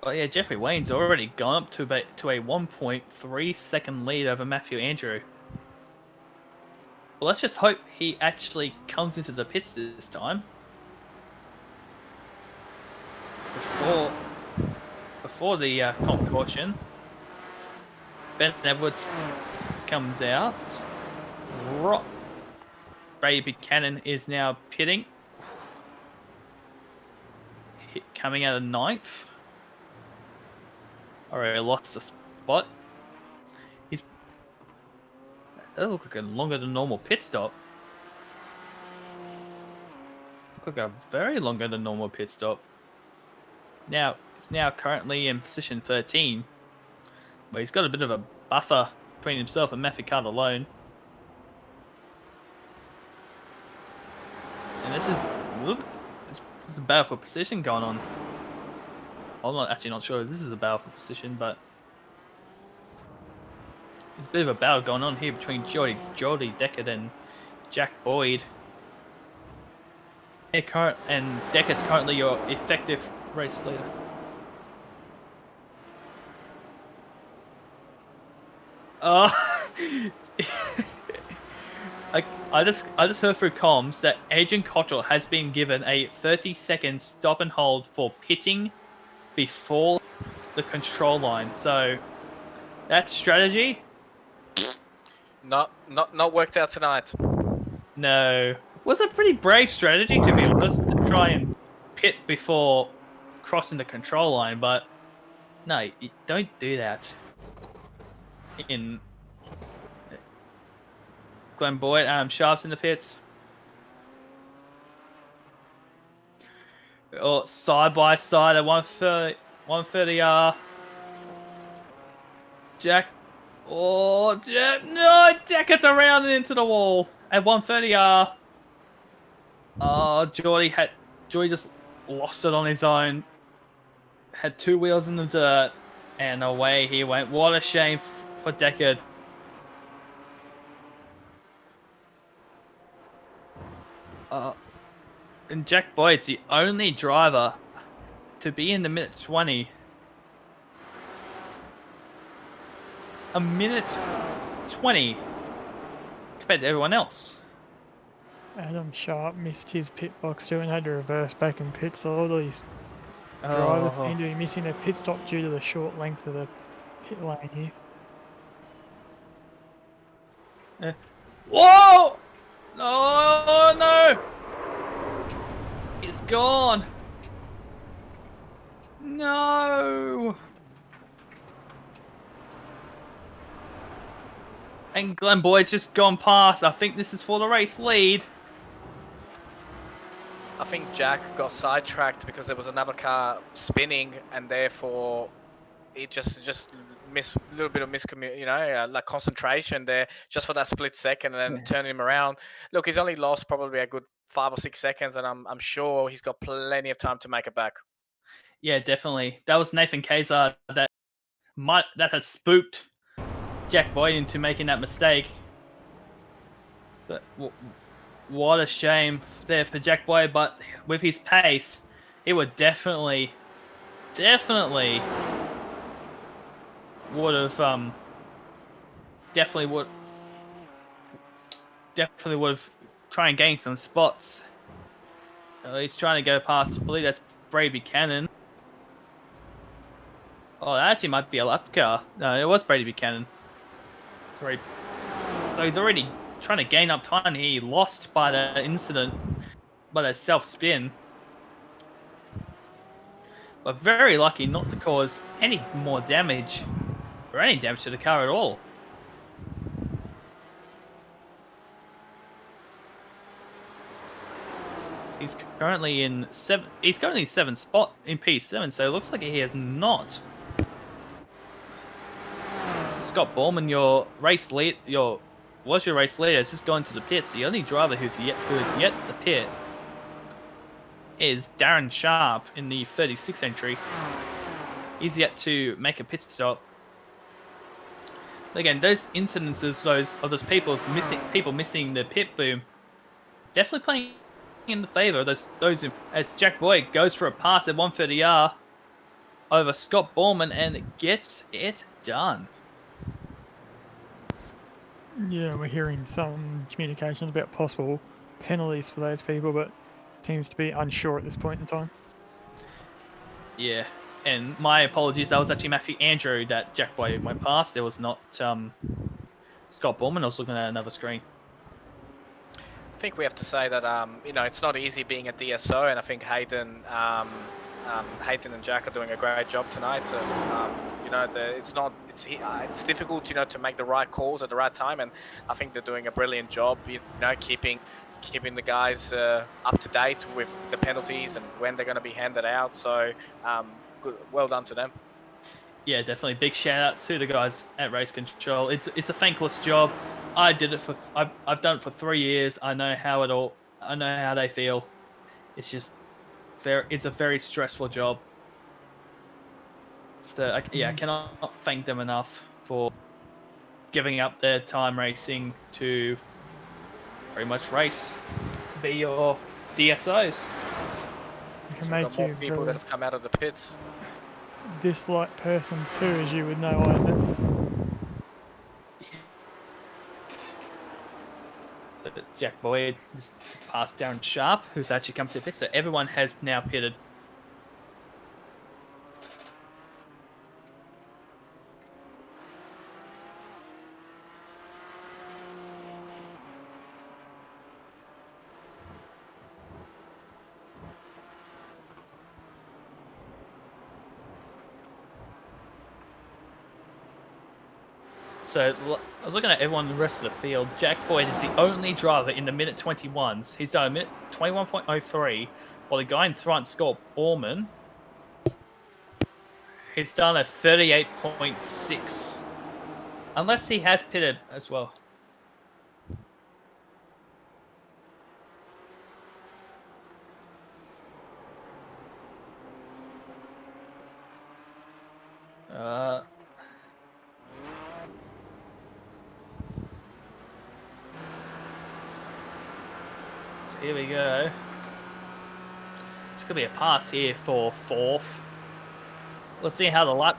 But yeah, Jeffrey Wayne's already gone up to a 1.3 second lead over Matthew Andrew. Well, let's just hope he actually comes into the pits this time. before the comp caution. Ben Edwards comes out. Brady Buchanan is now pitting. Coming out of 9th. Already lost the spot. That looks like a longer than normal pit stop. Looks like a very longer than normal pit stop. Now he's now currently in position 13, but he's got a bit of a buffer between himself and Matthew Carter-Lone. And this is a battle for position going on. I'm not sure if this is a battle for position, but there's a bit of a battle going on here between Jody Deckard and Jack Boyd. And Deckett's currently your effective race leader. I just heard through comms that Adrian Cottrell has been given a 30-second stop and hold for pitting before the control line. So that strategy, Not worked out tonight. no, was a pretty brave strategy, to be honest, to try and pit before crossing the control line. But no, you don't do that. In Glenn Boyd, Sharp's in the pits. Or side by side at 130R. Jack. Oh, Jack. No, Jack gets around and into the wall at 130R. Oh, Geordie just lost it on his own. Had 2 wheels in the dirt, and away he went. What a shame for Deckard. And Jack Boyd's the only driver to be in the minute 20. A minute 20 compared to everyone else. Adam Sharp missed his pit box too and had to reverse back and pit, so all these drivers seem to be missing their pit stop due to the short length of the pit lane here. Whoa! Oh no! It's gone. No. And Glenn Boyd's just gone past. I think this is for the race lead. I think Jack got sidetracked because there was another car spinning, and therefore it just missed a little bit of like concentration there, just for that split second, and then turning him around. Look, he's only lost probably a good 5 or 6 seconds, and I'm sure he's got plenty of time to make it back. Yeah, definitely. That was Nathan Kazar that had spooked Jack Boyd into making that mistake. But what a shame there for Jack Boyd. But with his pace, he would definitely would have try and gain some spots. He's trying to go past, I believe that's Brady Buchanan. Oh, that actually might be a lap car. No, it was Brady Buchanan. Sorry. So he's already trying to gain up time. He lost by the incident, by the self-spin. But very lucky not to cause any more damage, or any damage to the car at all. He's currently in 7th spot in P7, so it looks like he has not. So Scott Bowman, your race leader, has just gone to the pits. The only driver who is yet to pit is Darren Sharp in the 36 entry. He's yet to make a pit stop. Again, those incidences, those people missing the pit boom, definitely playing in the favour of those as Jack Boyd goes for a pass at 130R over Scott Bowman and gets it done. Yeah, we're hearing some communications about possible penalties for those people, but seems to be unsure at this point in time. Yeah, and my apologies. That was actually Matthew Andrew that Jack Boyd went past. It was not Scott Borman. I was looking at another screen. I think we have to say that you know, it's not easy being a DSO, and I think Hayden and Jack are doing a great job tonight. You know, it's difficult, you know, to make the right calls at the right time, and I think they're doing a brilliant job. You know, keeping the guys up to date with the penalties and when they're going to be handed out. So, good, well done to them. Yeah, definitely. Big shout out to the guys at Race Control. It's a thankless job. I did it for I've done it for 3 years. I know how it all. I know how they feel. It's just it's a very stressful job. So I cannot thank them enough for giving up their time racing to pretty much race, be your DSOs. You can So we've make got more you people that have come out of the pits. dislike person too, as you would know, Isaac. Jack Boyd just passed Darren Sharp, who's actually come to the pit. So everyone has now pitted. So I was looking at everyone in the rest of the field. Jack Boyd is the only driver in the minute 21s. He's done a minute 21.03, while the guy in front, Scott Borman, he's done a 38.6. Unless he has pitted as well. So here we go. It's gonna be a pass here for fourth. Let's see how the lap.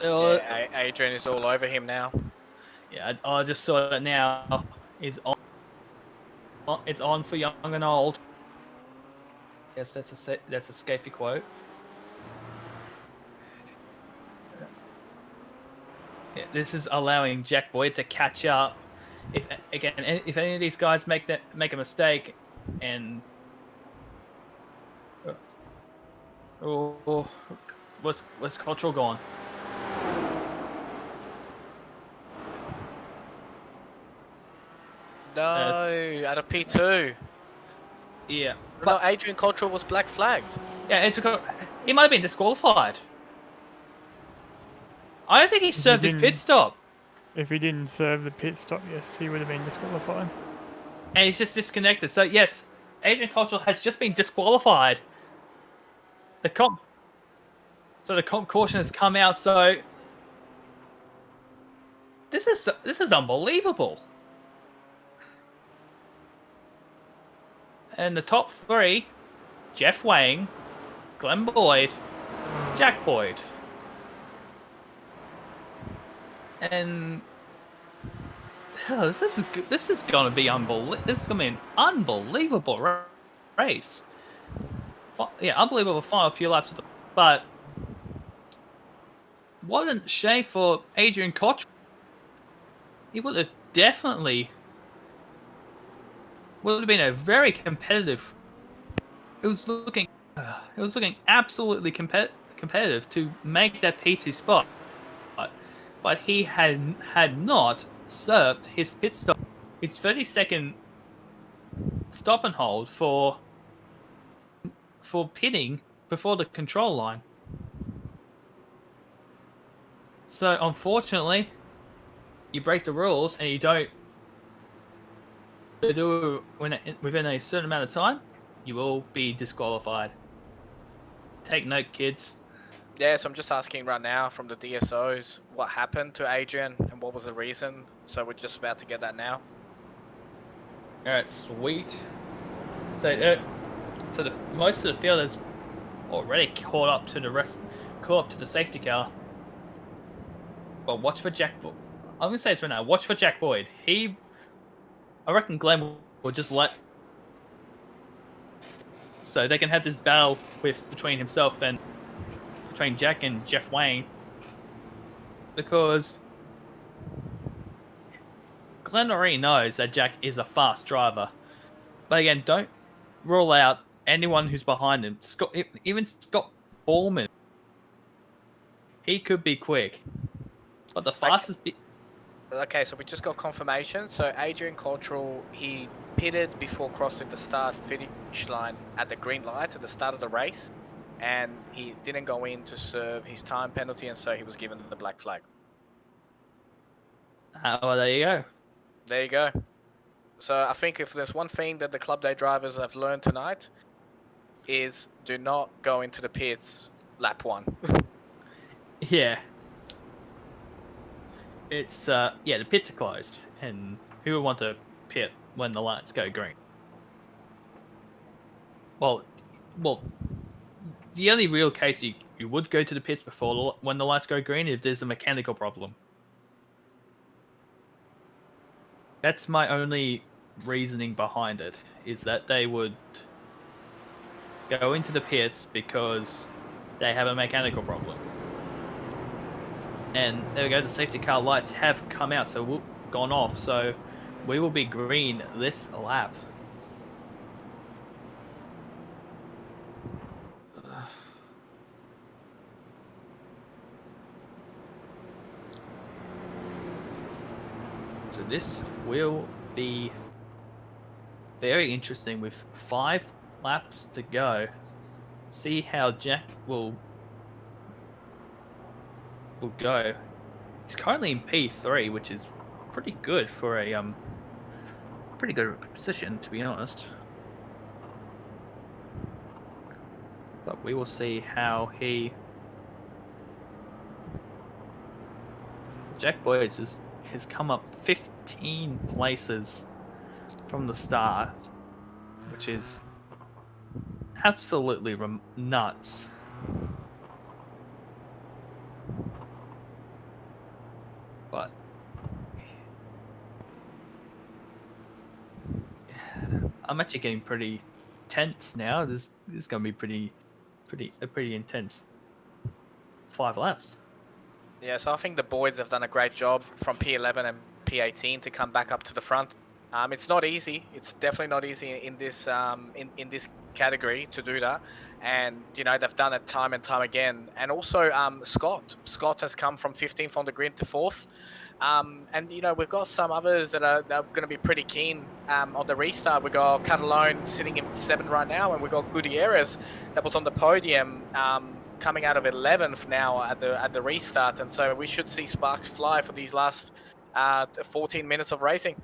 Yeah, Adrian is all over him now. Yeah, I just saw it now. Is on. It's on for young and old. Yes, that's a Scafey quote. Yeah, this is allowing Jack Boyd to catch up. If any of these guys make a mistake, and what's Cultural gone? No, out of P2. Yeah, No, Adrian Cottrell was black flagged. yeah, he might have been disqualified. I don't think he served his pit stop. If he didn't serve the pit stop, yes, he would have been disqualified. And he's just disconnected. So yes, Adrian Cottrell has just been disqualified. The comp caution has come out. So this is unbelievable. And the top three: Jeff Wang, Glenn Boyd, Jack Boyd. And this is gonna be unbelievable. This is gonna be an unbelievable race. Yeah, unbelievable final few laps. But what a shame for Adrian Cottrell. He would have definitely been a very competitive. It was looking absolutely competitive to make that P2 spot. But he had not served his pit stop, his 30-second stop and hold for pitting before the control line. So unfortunately, you break the rules and you don't do it within a certain amount of time, you will be disqualified. Take note, kids. Yeah, so I'm just asking right now from the DSOs what happened to Adrian and what was the reason. So we're just about to get that now. All right, sweet. So, most of the field has already caught up to the safety car. But watch for Jack. I'm gonna say this right now. Watch for Jack Boyd. I reckon Glenn will just let so they can have this battle between himself and between Jack and Jeff Wayne, because Glenn already knows that Jack is a fast driver. But again, don't rule out anyone who's behind him. Even Scott Ballman, he could be quick. But the fastest... Okay, so we just got confirmation. So Adrian Cottrell, he pitted before crossing the start-finish line at the green light at the start of the race. And he didn't go in to serve his time penalty, and so he was given the black flag. Well, there you go. There you go. So I think if there's one thing that the Club Day drivers have learned tonight, is do not go into the pits lap 1. Yeah. It's, yeah, the pits are closed, and who would want to pit when the lights go green? Well, the only real case you would go to the pits when the lights go green if there's a mechanical problem. That's my only reasoning behind it, is that they would go into the pits because they have a mechanical problem. And there we go, the safety car lights have come out, so gone off, so we will be green this lap. So this will be very interesting with 5 laps to go. See how Jack will go. He's currently in P3, which is pretty good for a pretty good position, to be honest. But we will see how Jack Boyce has come up 15 places from the start, which is absolutely nuts. But I'm actually getting pretty tense now. This is going to be a pretty intense 5 laps. Yeah, so I think the Boyds have done a great job from P11 and P18 to come back up to the front. It's not easy. It's definitely not easy in this in this category to do that, and you know they've done it time and time again. And also Scott has come from 15th on the grid to 4th. And you know we've got some others that are going to be pretty keen on the restart. We got Catalone sitting in 7th right now, and we got Gutierrez that was on the podium coming out of 11th now at the restart. And so we should see sparks fly for these last 14 minutes of racing.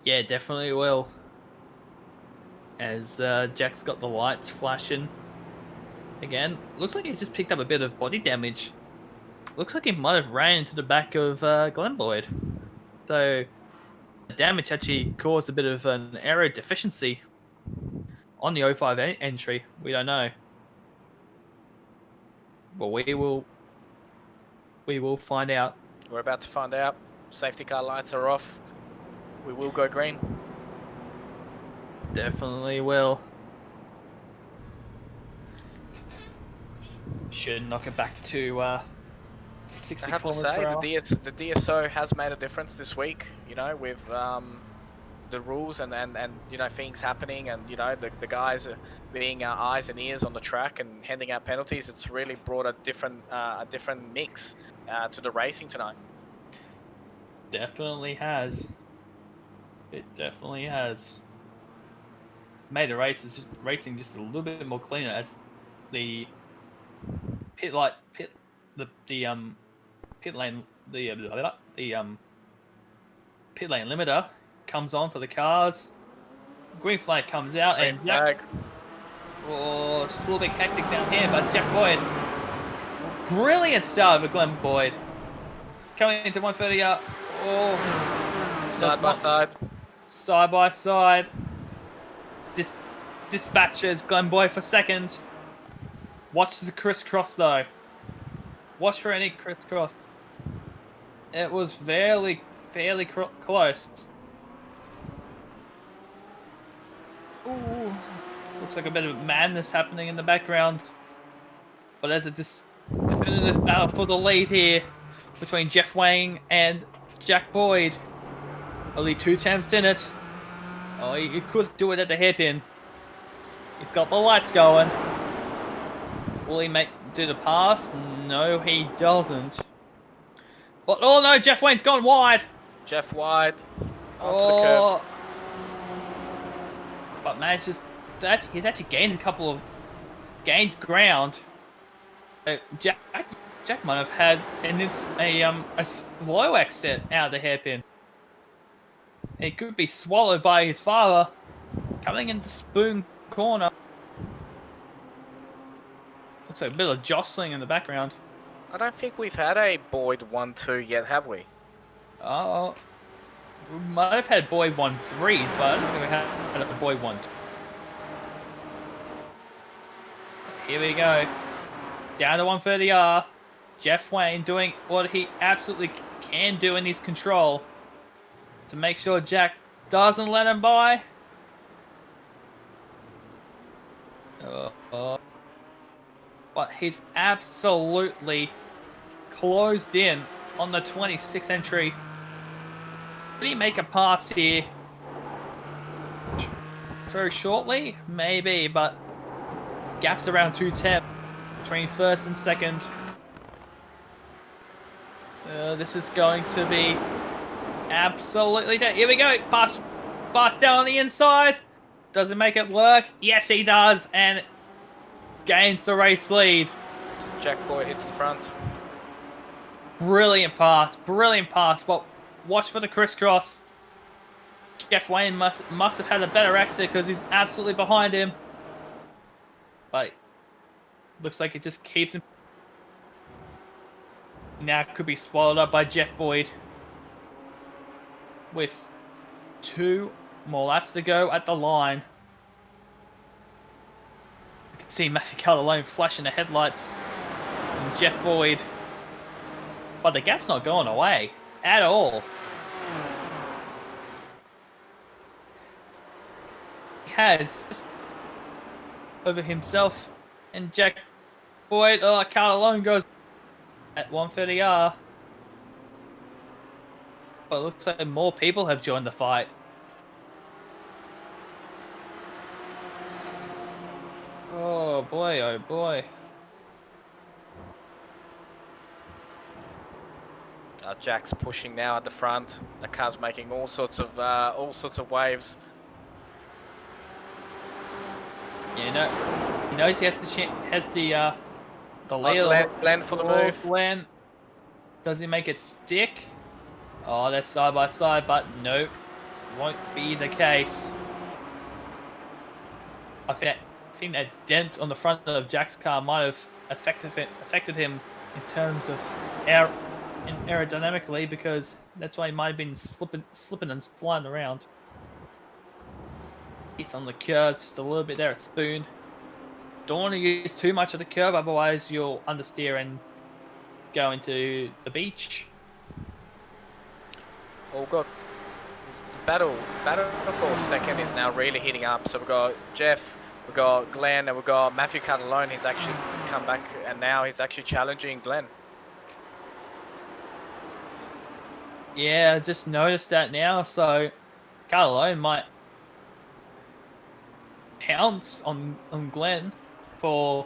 Yeah, definitely will. As Jack's got the lights flashing again. Looks like he's just picked up a bit of body damage. Looks like he might have ran into the back of Glenn Boyd. So the damage actually caused a bit of an aero deficiency on the 05 entry. We don't know. But we will find out. We're about to find out. Safety car lights are off. We will go green. Definitely will. Should knock it back to 60 I have to kilometers say, per hour. the DSO has made a difference this week, you know, with the rules and you know, things happening, and, you know, the guys being eyes and ears on the track and handing out penalties. It's really brought a different mix to the racing tonight. Definitely has. It definitely has. Made the racing just a little bit more cleaner as the pit lane limiter comes on for the cars. Green flag comes out, and Jack, oh, it's a little bit hectic down here, but Jack Boyd, brilliant start of Glenn Boyd, coming into 130 up. Oh, side by side. Dispatches Glenn Boyd for second. Watch the crisscross though. Watch for any crisscross. It was fairly close. Ooh. Looks like a bit of madness happening in the background. But there's a definitive battle for the lead here between Jeff Wayne and Jack Boyd. Only 2 tenths in it. Oh, he could do it at the hairpin. He's got the lights going. Will he do the pass? No, he doesn't. But oh no, Jeff Wayne's gone wide. Jeff wide onto the curb. But manages that he's actually gained ground. Jack might have had a slow exit out of the hairpin. It could be swallowed by his father. Coming into Spoon corner. Looks like a bit of jostling in the background. I don't think we've had a Boyd 1-2 yet, have we? Oh, we might have had Boyd 1-3s, but I don't think we had a Boyd 1. Here we go. Down to 130R. Jeff Wayne doing what he absolutely can do in his control to make sure Jack doesn't let him by. But he's absolutely closed in on the 26 entry. Did he make a pass here? Very shortly? Maybe, but gaps around 210 between first and second. This is going to be absolutely dead. Here we go. Pass down on the inside. Does it make it work? Yes, he does, and gains the race lead. Jack Boyd hits the front. Brilliant pass, but watch for the crisscross. Jeff Wayne must have had a better exit because he's absolutely behind him. But looks like it just keeps him. Now could be swallowed up by Jeff Boyd. With 2 more laps to go at the line. You can see Matthew Calderone flashing the headlights. And Jeff Boyd. But the gap's not going away at all. He has over himself and Jack Boyd. Oh, Calderone goes at 130R. But it looks like more people have joined the fight. Oh boy, oh boy. Jack's pushing now at the front. The car's making all sorts of waves. Yeah, he knows he has the lead. Glenn for the move. Glenn, does he make it stick? Oh, they're side by side, but nope, won't be the case. I think that dent on the front of Jack's car might have affected him in terms of aerodynamically, because that's why he might have been slipping and sliding around. It's on the curve, just a little bit there at Spoon. Don't want to use too much of the curve, otherwise you'll understeer and go into the beach. Oh god, battle for second is now really heating up. So we've got Jeff, we've got Glenn, and we've got Matthew Calderone. He's actually come back, and now he's actually challenging Glenn. Yeah, I just noticed that now. So Calderone might pounce on Glenn for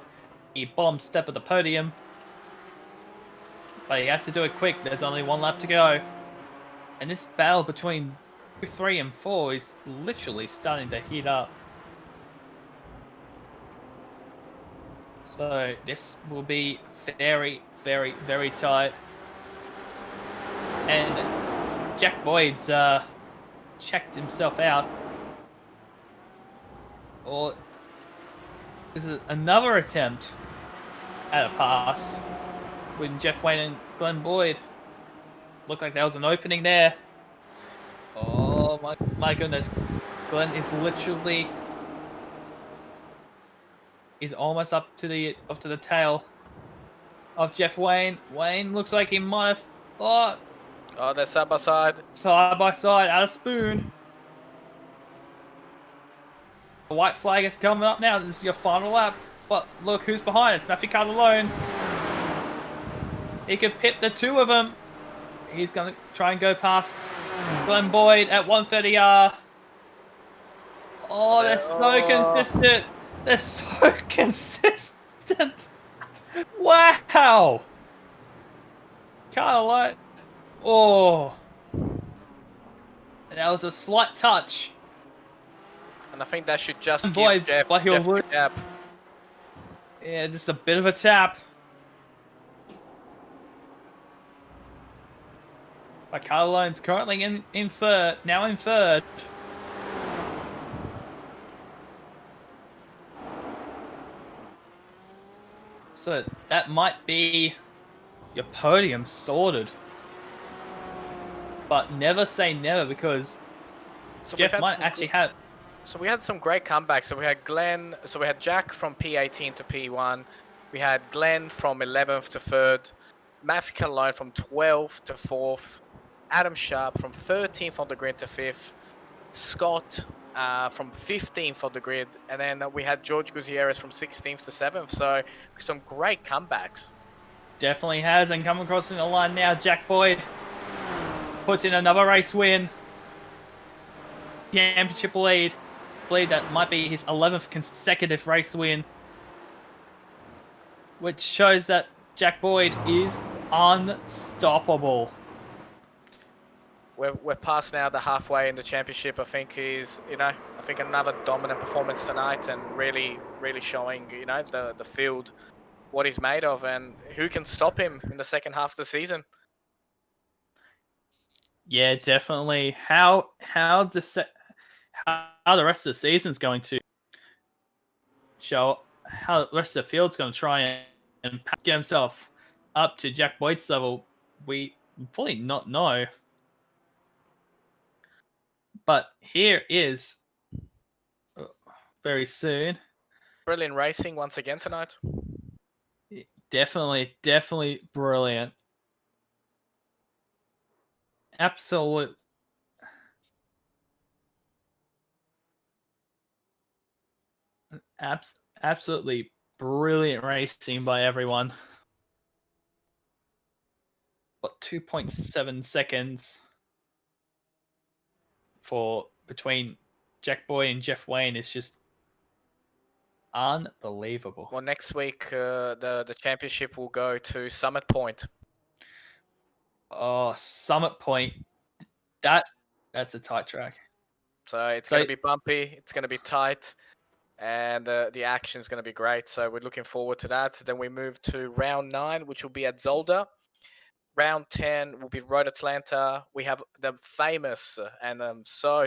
the bottom step of the podium, but he has to do it quick. There's only 1 lap to go. And this battle between 3 and 4 is literally starting to heat up. So this will be very, very, very tight. And Jack Boyd's checked himself out. Or this is another attempt at a pass with Jeff Wayne and Glenn Boyd. Looked like there was an opening there. Oh my goodness. Glenn is literally almost up to the tail of Jeff Wayne. Wayne looks like he might have they're side by side. Side by side out of Spoon. white flag is coming up now. This is your final lap. But look who's behind. It's Matthew Card alone. He could pit the two of them. He's going to try and go past Glenn Boyd at 130R. Oh, they're so consistent. They're so consistent. Wow. Kind of like... Oh. And that was a slight touch. And I think that should just Boy, give Jeff, but he'll Jeff the gap. Yeah, just a bit of a tap. But Carlone's currently in third, now in third. So that might be your podium sorted. But never say never, because So Jeff might actually have... So we had some great comebacks. So we had Glenn. So we had Jack from P18 to P1. We had Glenn from 11th to 3rd. Matthew Caroline from 12th to 4th. Adam Sharp from 13th on the grid to 5th. Scott from 15th on the grid. And then we had George Gutierrez from 16th to 7th. So some great comebacks. Definitely has, and coming across the line now, Jack Boyd puts in another race win. Championship lead. I believe that might be his 11th consecutive race win. Which shows that Jack Boyd is unstoppable. We're past now the halfway in the championship. I think I think another dominant performance tonight, and really showing, the field what he's made of, and who can stop him in the second half of the season. Yeah, definitely. How the rest of the season's going to show, how the rest of the field's going to try and get himself up to Jack Boyd's level, we probably not know. But here is very soon. Brilliant racing once again tonight. Definitely brilliant. Absolutely brilliant racing by everyone. What, 2.7 seconds for between Jack Boyd and Jeff Wayne is just unbelievable. Well, next week the championship will go to Summit Point. Oh, Summit Point. That's a tight track. So it's going to be bumpy. It's going to be tight. And the action is going to be great. So we're looking forward to that. Then we move to round 9, which will be at Zolder. Round 10 will be Road Atlanta. We have the famous, and I'm so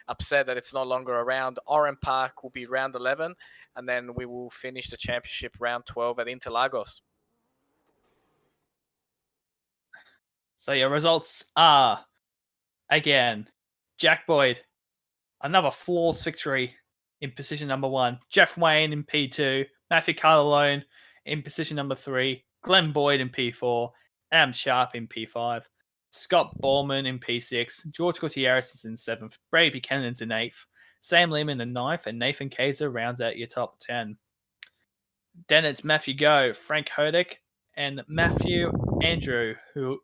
upset that it's no longer around, Oran Park will be round 11. And then we will finish the championship round 12 at Interlagos. So your results are, again, Jack Boyd, another flawless victory in position number 1. Jeff Wayne in P2. Matthew Carlone in position number 3. Glenn Boyd in P4. Adam Sharp in P5. Scott Ballman in P6. George Gutierrez is in 7th. Brady Buchanan's in 8th. Sam Lim in the 9th. And Nathan Kaiser rounds out your top 10. Then it's Matthew Go, Frank Hodick, and Matthew Andrew, who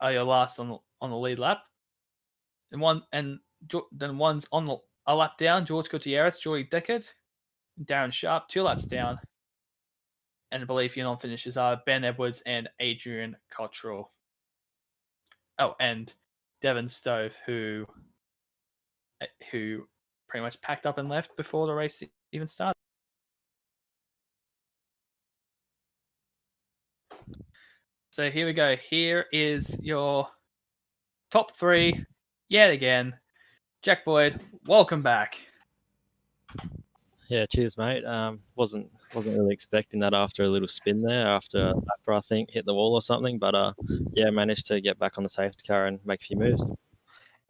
are your last on the lead lap. Then one's on a lap down, George Gutierrez, Jordy Deckard, Darren Sharp, 2 laps down. And I believe your non-finishers are Ben Edwards and Adrian Cottrell. Oh, and Devon Stove, who pretty much packed up and left before the race even started. So here we go. Here is your top 3 yet again. Jack Boyd, welcome back. Yeah, cheers, mate. Wasn't really expecting that after a little spin there, after I think hit the wall or something, but yeah, managed to get back on the safety car and make a few moves.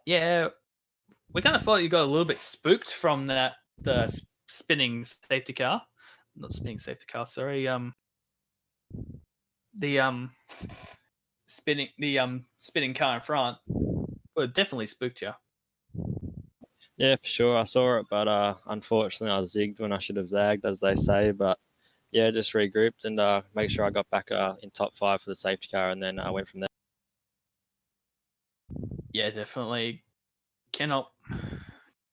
Yeah, we kind of thought you got a little bit spooked from the spinning safety car. Not spinning safety car, sorry. The spinning car in front. Well, it definitely spooked you. Yeah, for sure. I saw it, but unfortunately, I zigged when I should have zagged, as they say. But yeah, just regrouped and make sure I got back in top 5 for the safety car, and then I went from there. Yeah, definitely. Cannot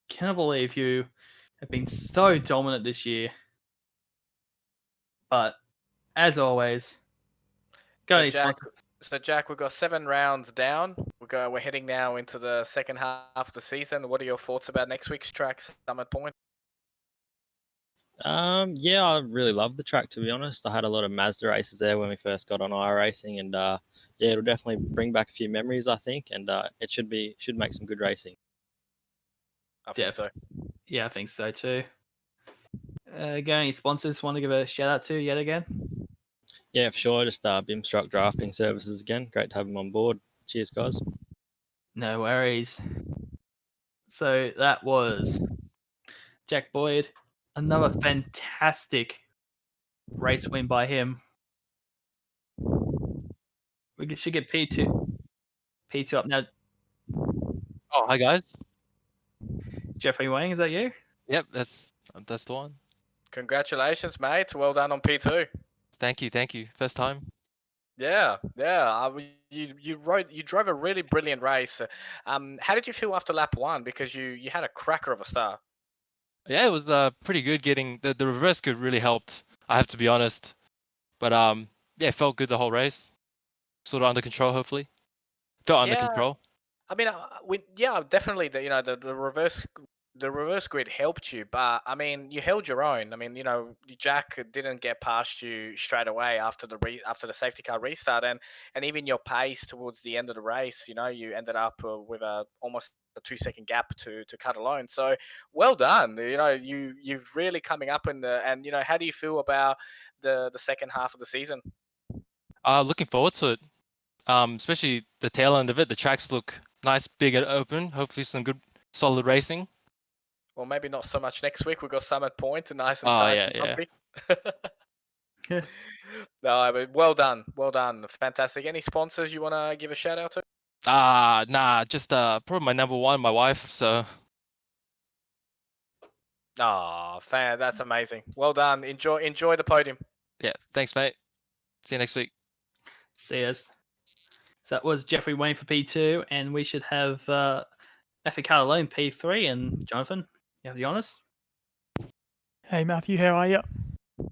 believe you have been so dominant this year. But as always, got So any Jack, sponsor? Jack, we've got 7 rounds down. We're heading now into the second half of the season. What are your thoughts about next week's track, Summit Point? Yeah, I really love the track, to be honest. I had a lot of Mazda races there when we first got on iRacing, and yeah, it'll definitely bring back a few memories, I think, and it should make some good racing. I think so. Yeah, I think so too. Got any sponsors want to give a shout out to yet again? Yeah, for sure. Just Bimstruck Drafting Services again. Great to have them on board. Cheers, guys. No worries. So that was Jack Boyd. Another fantastic race win by him. We should get P2 up now. Oh, hi guys. Jeffrey Wang, is that you? Yep, that's the one. Congratulations, mate. Well done on P2. Thank you. First time. Yeah. You drove a really brilliant race. How did you feel after lap 1? Because you had a cracker of a start. Yeah, it was pretty good getting the reverse grid really helped. I have to be honest. But yeah, it felt good the whole race. Sort of under control, hopefully. Felt under Yeah. control. I mean, definitely. The reverse grid helped you, but I mean, you held your own. I mean, Jack didn't get past you straight away after the safety car restart, and even your pace towards the end of the race, you ended up with almost a 2-second gap to cut alone. So well done. You've really coming up and how do you feel about the second half of the season? Looking forward to it. Especially the tail end of it. The tracks look nice, big and open. Hopefully some good solid racing. Well, maybe not so much next week. We've got Summit Point and nice and Oh tight yeah, and yeah. bumpy. No, but well done. Fantastic. Any sponsors you want to give a shout out to? Nah, just probably my number one, my wife. So Oh, fan, that's amazing. Well done. Enjoy the podium. yeah, thanks, mate. See you next week. See us. So that was Jeffrey Wayne for P2, and we should have Effie Catalone P3. And Jonathan, you have the honors. Hey Matthew, how are you?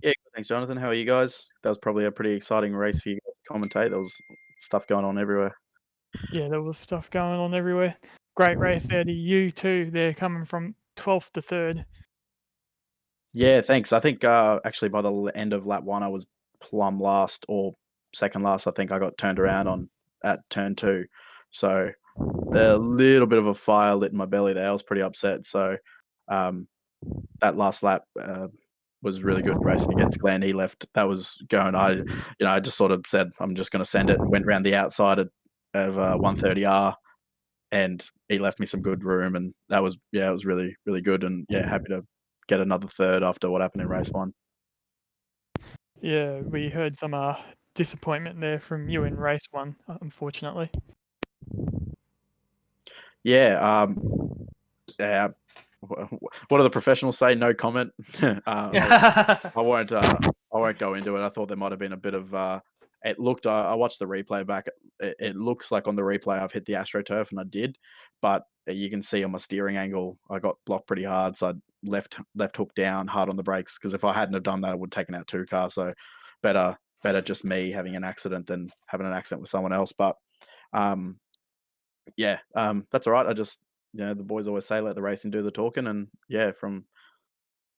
Yeah, good, thanks, Jonathan. How are you guys? That was probably a pretty exciting race for you guys to commentate. There was stuff going on everywhere. Yeah, there was stuff going on everywhere. Great race there to you too. They're coming from 12th to 3rd. Yeah, thanks. I think actually by the end of lap 1, I was plumb last or second last. I think I got turned around at turn 2. So a little bit of a fire lit in my belly there. I was pretty upset. So that last lap was really good racing against Glenn. He left. That was going. I just sort of said I'm just going to send it and went around the outside of 130R, and he left me some good room, and it was really really good, and happy to get another third after what happened in race 1. Yeah, we heard some disappointment there from you in race 1, unfortunately. Yeah. Yeah. What do the professionals say? No comment. I won't go into it. I thought there might have been a bit of. It looked. I watched the replay back. It looks like on the replay I've hit the AstroTurf, and I did, but you can see on my steering angle I got blocked pretty hard. So I left hook down hard on the brakes, because if I hadn't have done that, I would have taken out 2 cars. So better just me having an accident than having an accident with someone else. But that's all right. I just the boys always say let the racing do the talking, and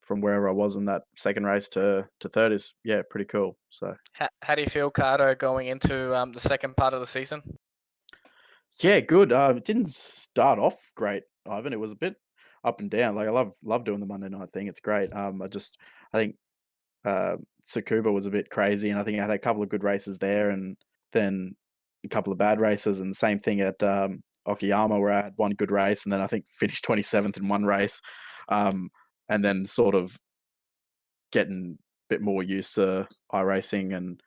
from wherever I was in that second race to third is pretty cool. So How do you feel, Carter, going into the second part of the season? yeah, good. It didn't start off great, Ivan. It was a bit up and down. Like, I love doing the Monday night thing. It's great. I think Tsukuba was a bit crazy, and I think I had a couple of good races there, and then a couple of bad races, and the same thing at Okayama, where I had one good race, and then I think finished 27th in one race, and then sort of getting a bit more used to iRacing and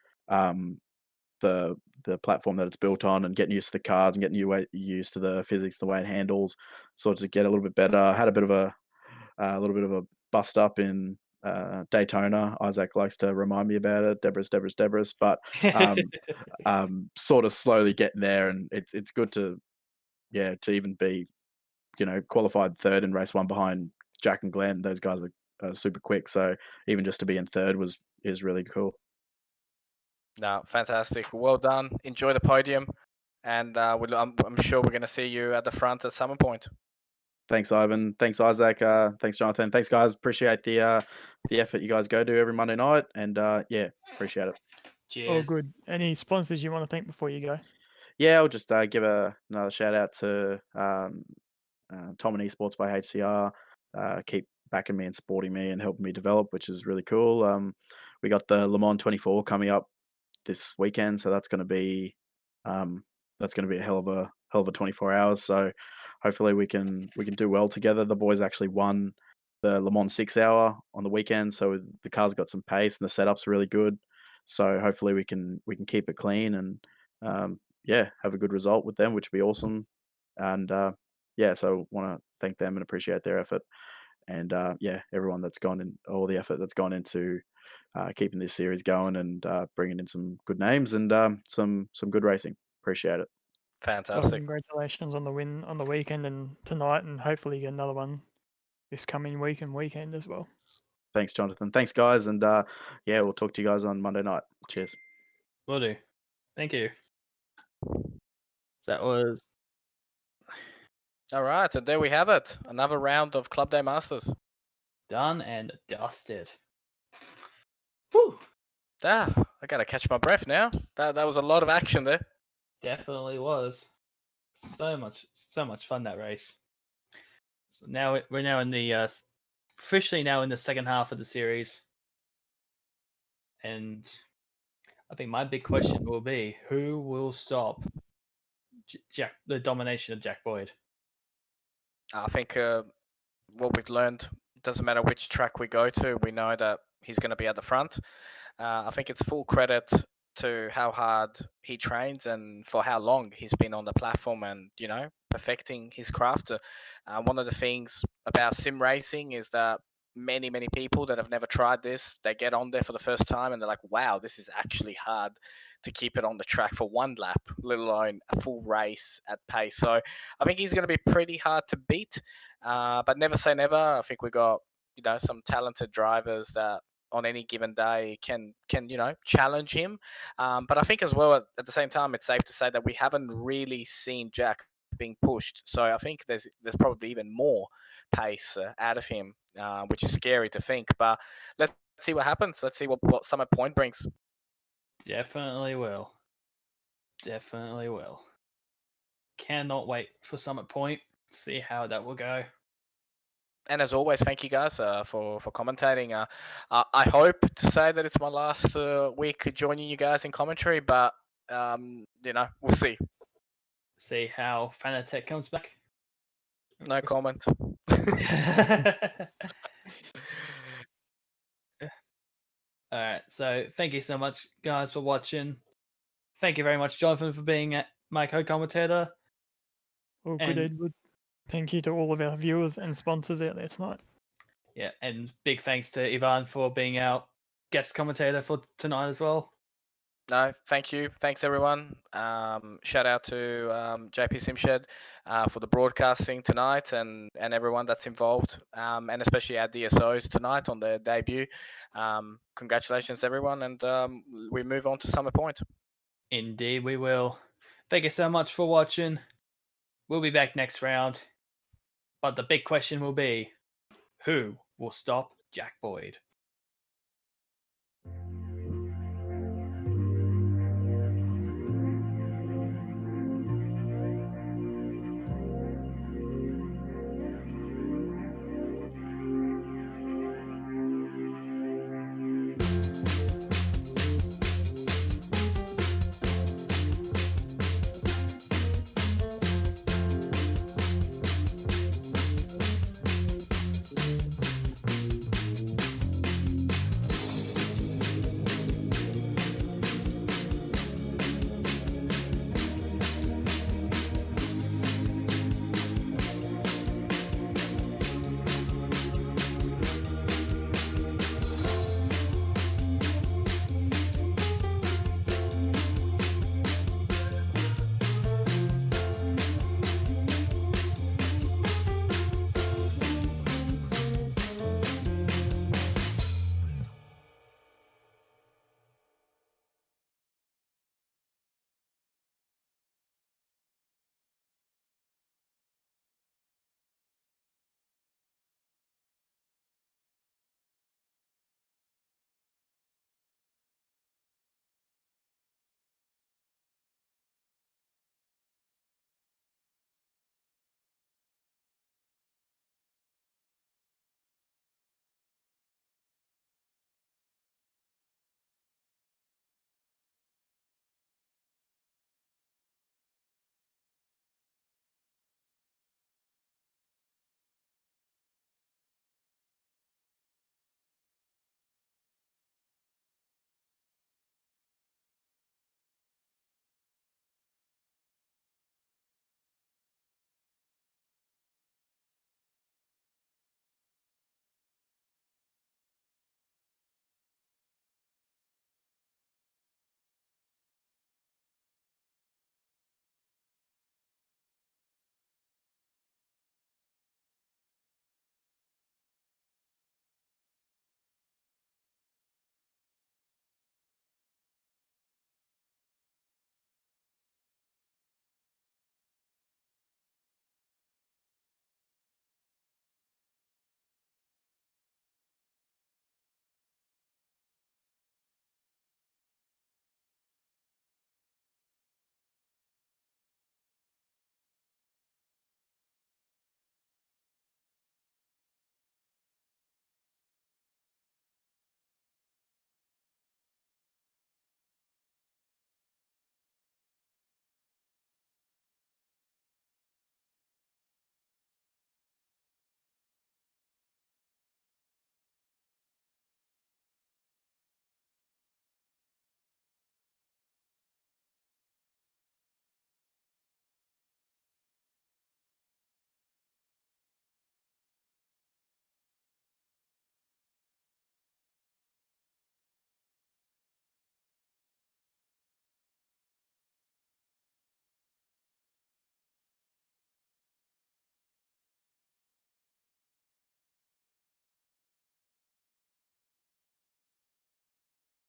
the the platform that it's built on, and getting used to the cars and getting used to the physics, the way it handles, sort of to get a little bit better. I had a little bit of a bust up in Daytona. Isaac likes to remind me about it. Debris, but sort of slowly getting there, and it's good to even be qualified third in race one behind Jack and Glenn. Those guys are super quick, so even just to be in third is really cool. No, fantastic. Well done. Enjoy the podium, and I'm sure we're going to see you at the front at some point. Thanks, Ivan. Thanks, Isaac. Thanks, Jonathan. Thanks, guys. Appreciate the effort you guys go to every Monday night, and appreciate it. Cheers. All good. Any sponsors you want to thank before you go? Yeah, I'll just give another shout out to Tom and Esports by HCR. Keep backing me and supporting me and helping me develop, which is really cool. We got the Le Mans 24 coming up this weekend, so that's going to be a hell of a 24 hours. So hopefully we can do well together. The boys actually won the Le Mans 6 hour on the weekend, so the car's got some pace and the setup's really good. So hopefully we can keep it clean and have a good result with them, which would be awesome. And so want to thank them and appreciate their effort. And everyone that's gone in, all the effort that's gone into keeping this series going and bringing in some good names and some good racing. Appreciate it. Well, Fantastic. congratulations on the win on the weekend and tonight, and hopefully get another one this coming week and weekend as well. Thanks, Jonathan. Thanks, guys. And we'll talk to you guys on Monday night. Cheers. Will do. Thank you. That was All right, so there we have it. Another round of Club Day Masters. done and dusted. Whew. I gotta catch my breath now. That was a lot of action there. Definitely was. So much fun, that race. So now we're now in the officially now in the second half of the series, and I think my big question will be, who will stop the domination of Jack Boyd? I think what we've learned, doesn't matter which track we go to, we know that he's going to be at the front. I think it's full credit to how hard he trains and for how long he's been on the platform and, perfecting his craft. One of the things about sim racing is that many people that have never tried this, they get on there for the first time and they're like, wow, this is actually hard to keep it on the track for one lap, let alone a full race at pace. So I think he's going to be pretty hard to beat, but never say never. I think we got some talented drivers that on any given day can challenge him. But I think as well at the same time, it's safe to say that we haven't really seen Jack being pushed. So I think there's probably even more pace out of him, which is scary to think. But let's see what happens. Let's see what Summit Point brings. Definitely will. Definitely will. Cannot wait for Summit Point. See how that will go. And as always, thank you guys for commentating. I hope to say that it's my last week joining you guys in commentary, but we'll see. See how Fanatec comes back. No comment. Alright, so thank you so much, guys, for watching. Thank you very much, Jonathan, for being my co-commentator. All good, Edward. Thank you to all of our viewers and sponsors out there tonight. Yeah, and big thanks to Ivan for being our guest commentator for tonight as well. No, thank you. Thanks, everyone. Shout out to JP Simshed for the broadcasting tonight and everyone that's involved, and especially our DSOs tonight on their debut. Congratulations, everyone, and we move on to Summit Point. Indeed, we will. Thank you so much for watching. We'll be back next round. But the big question will be, who will stop Jack Boyd?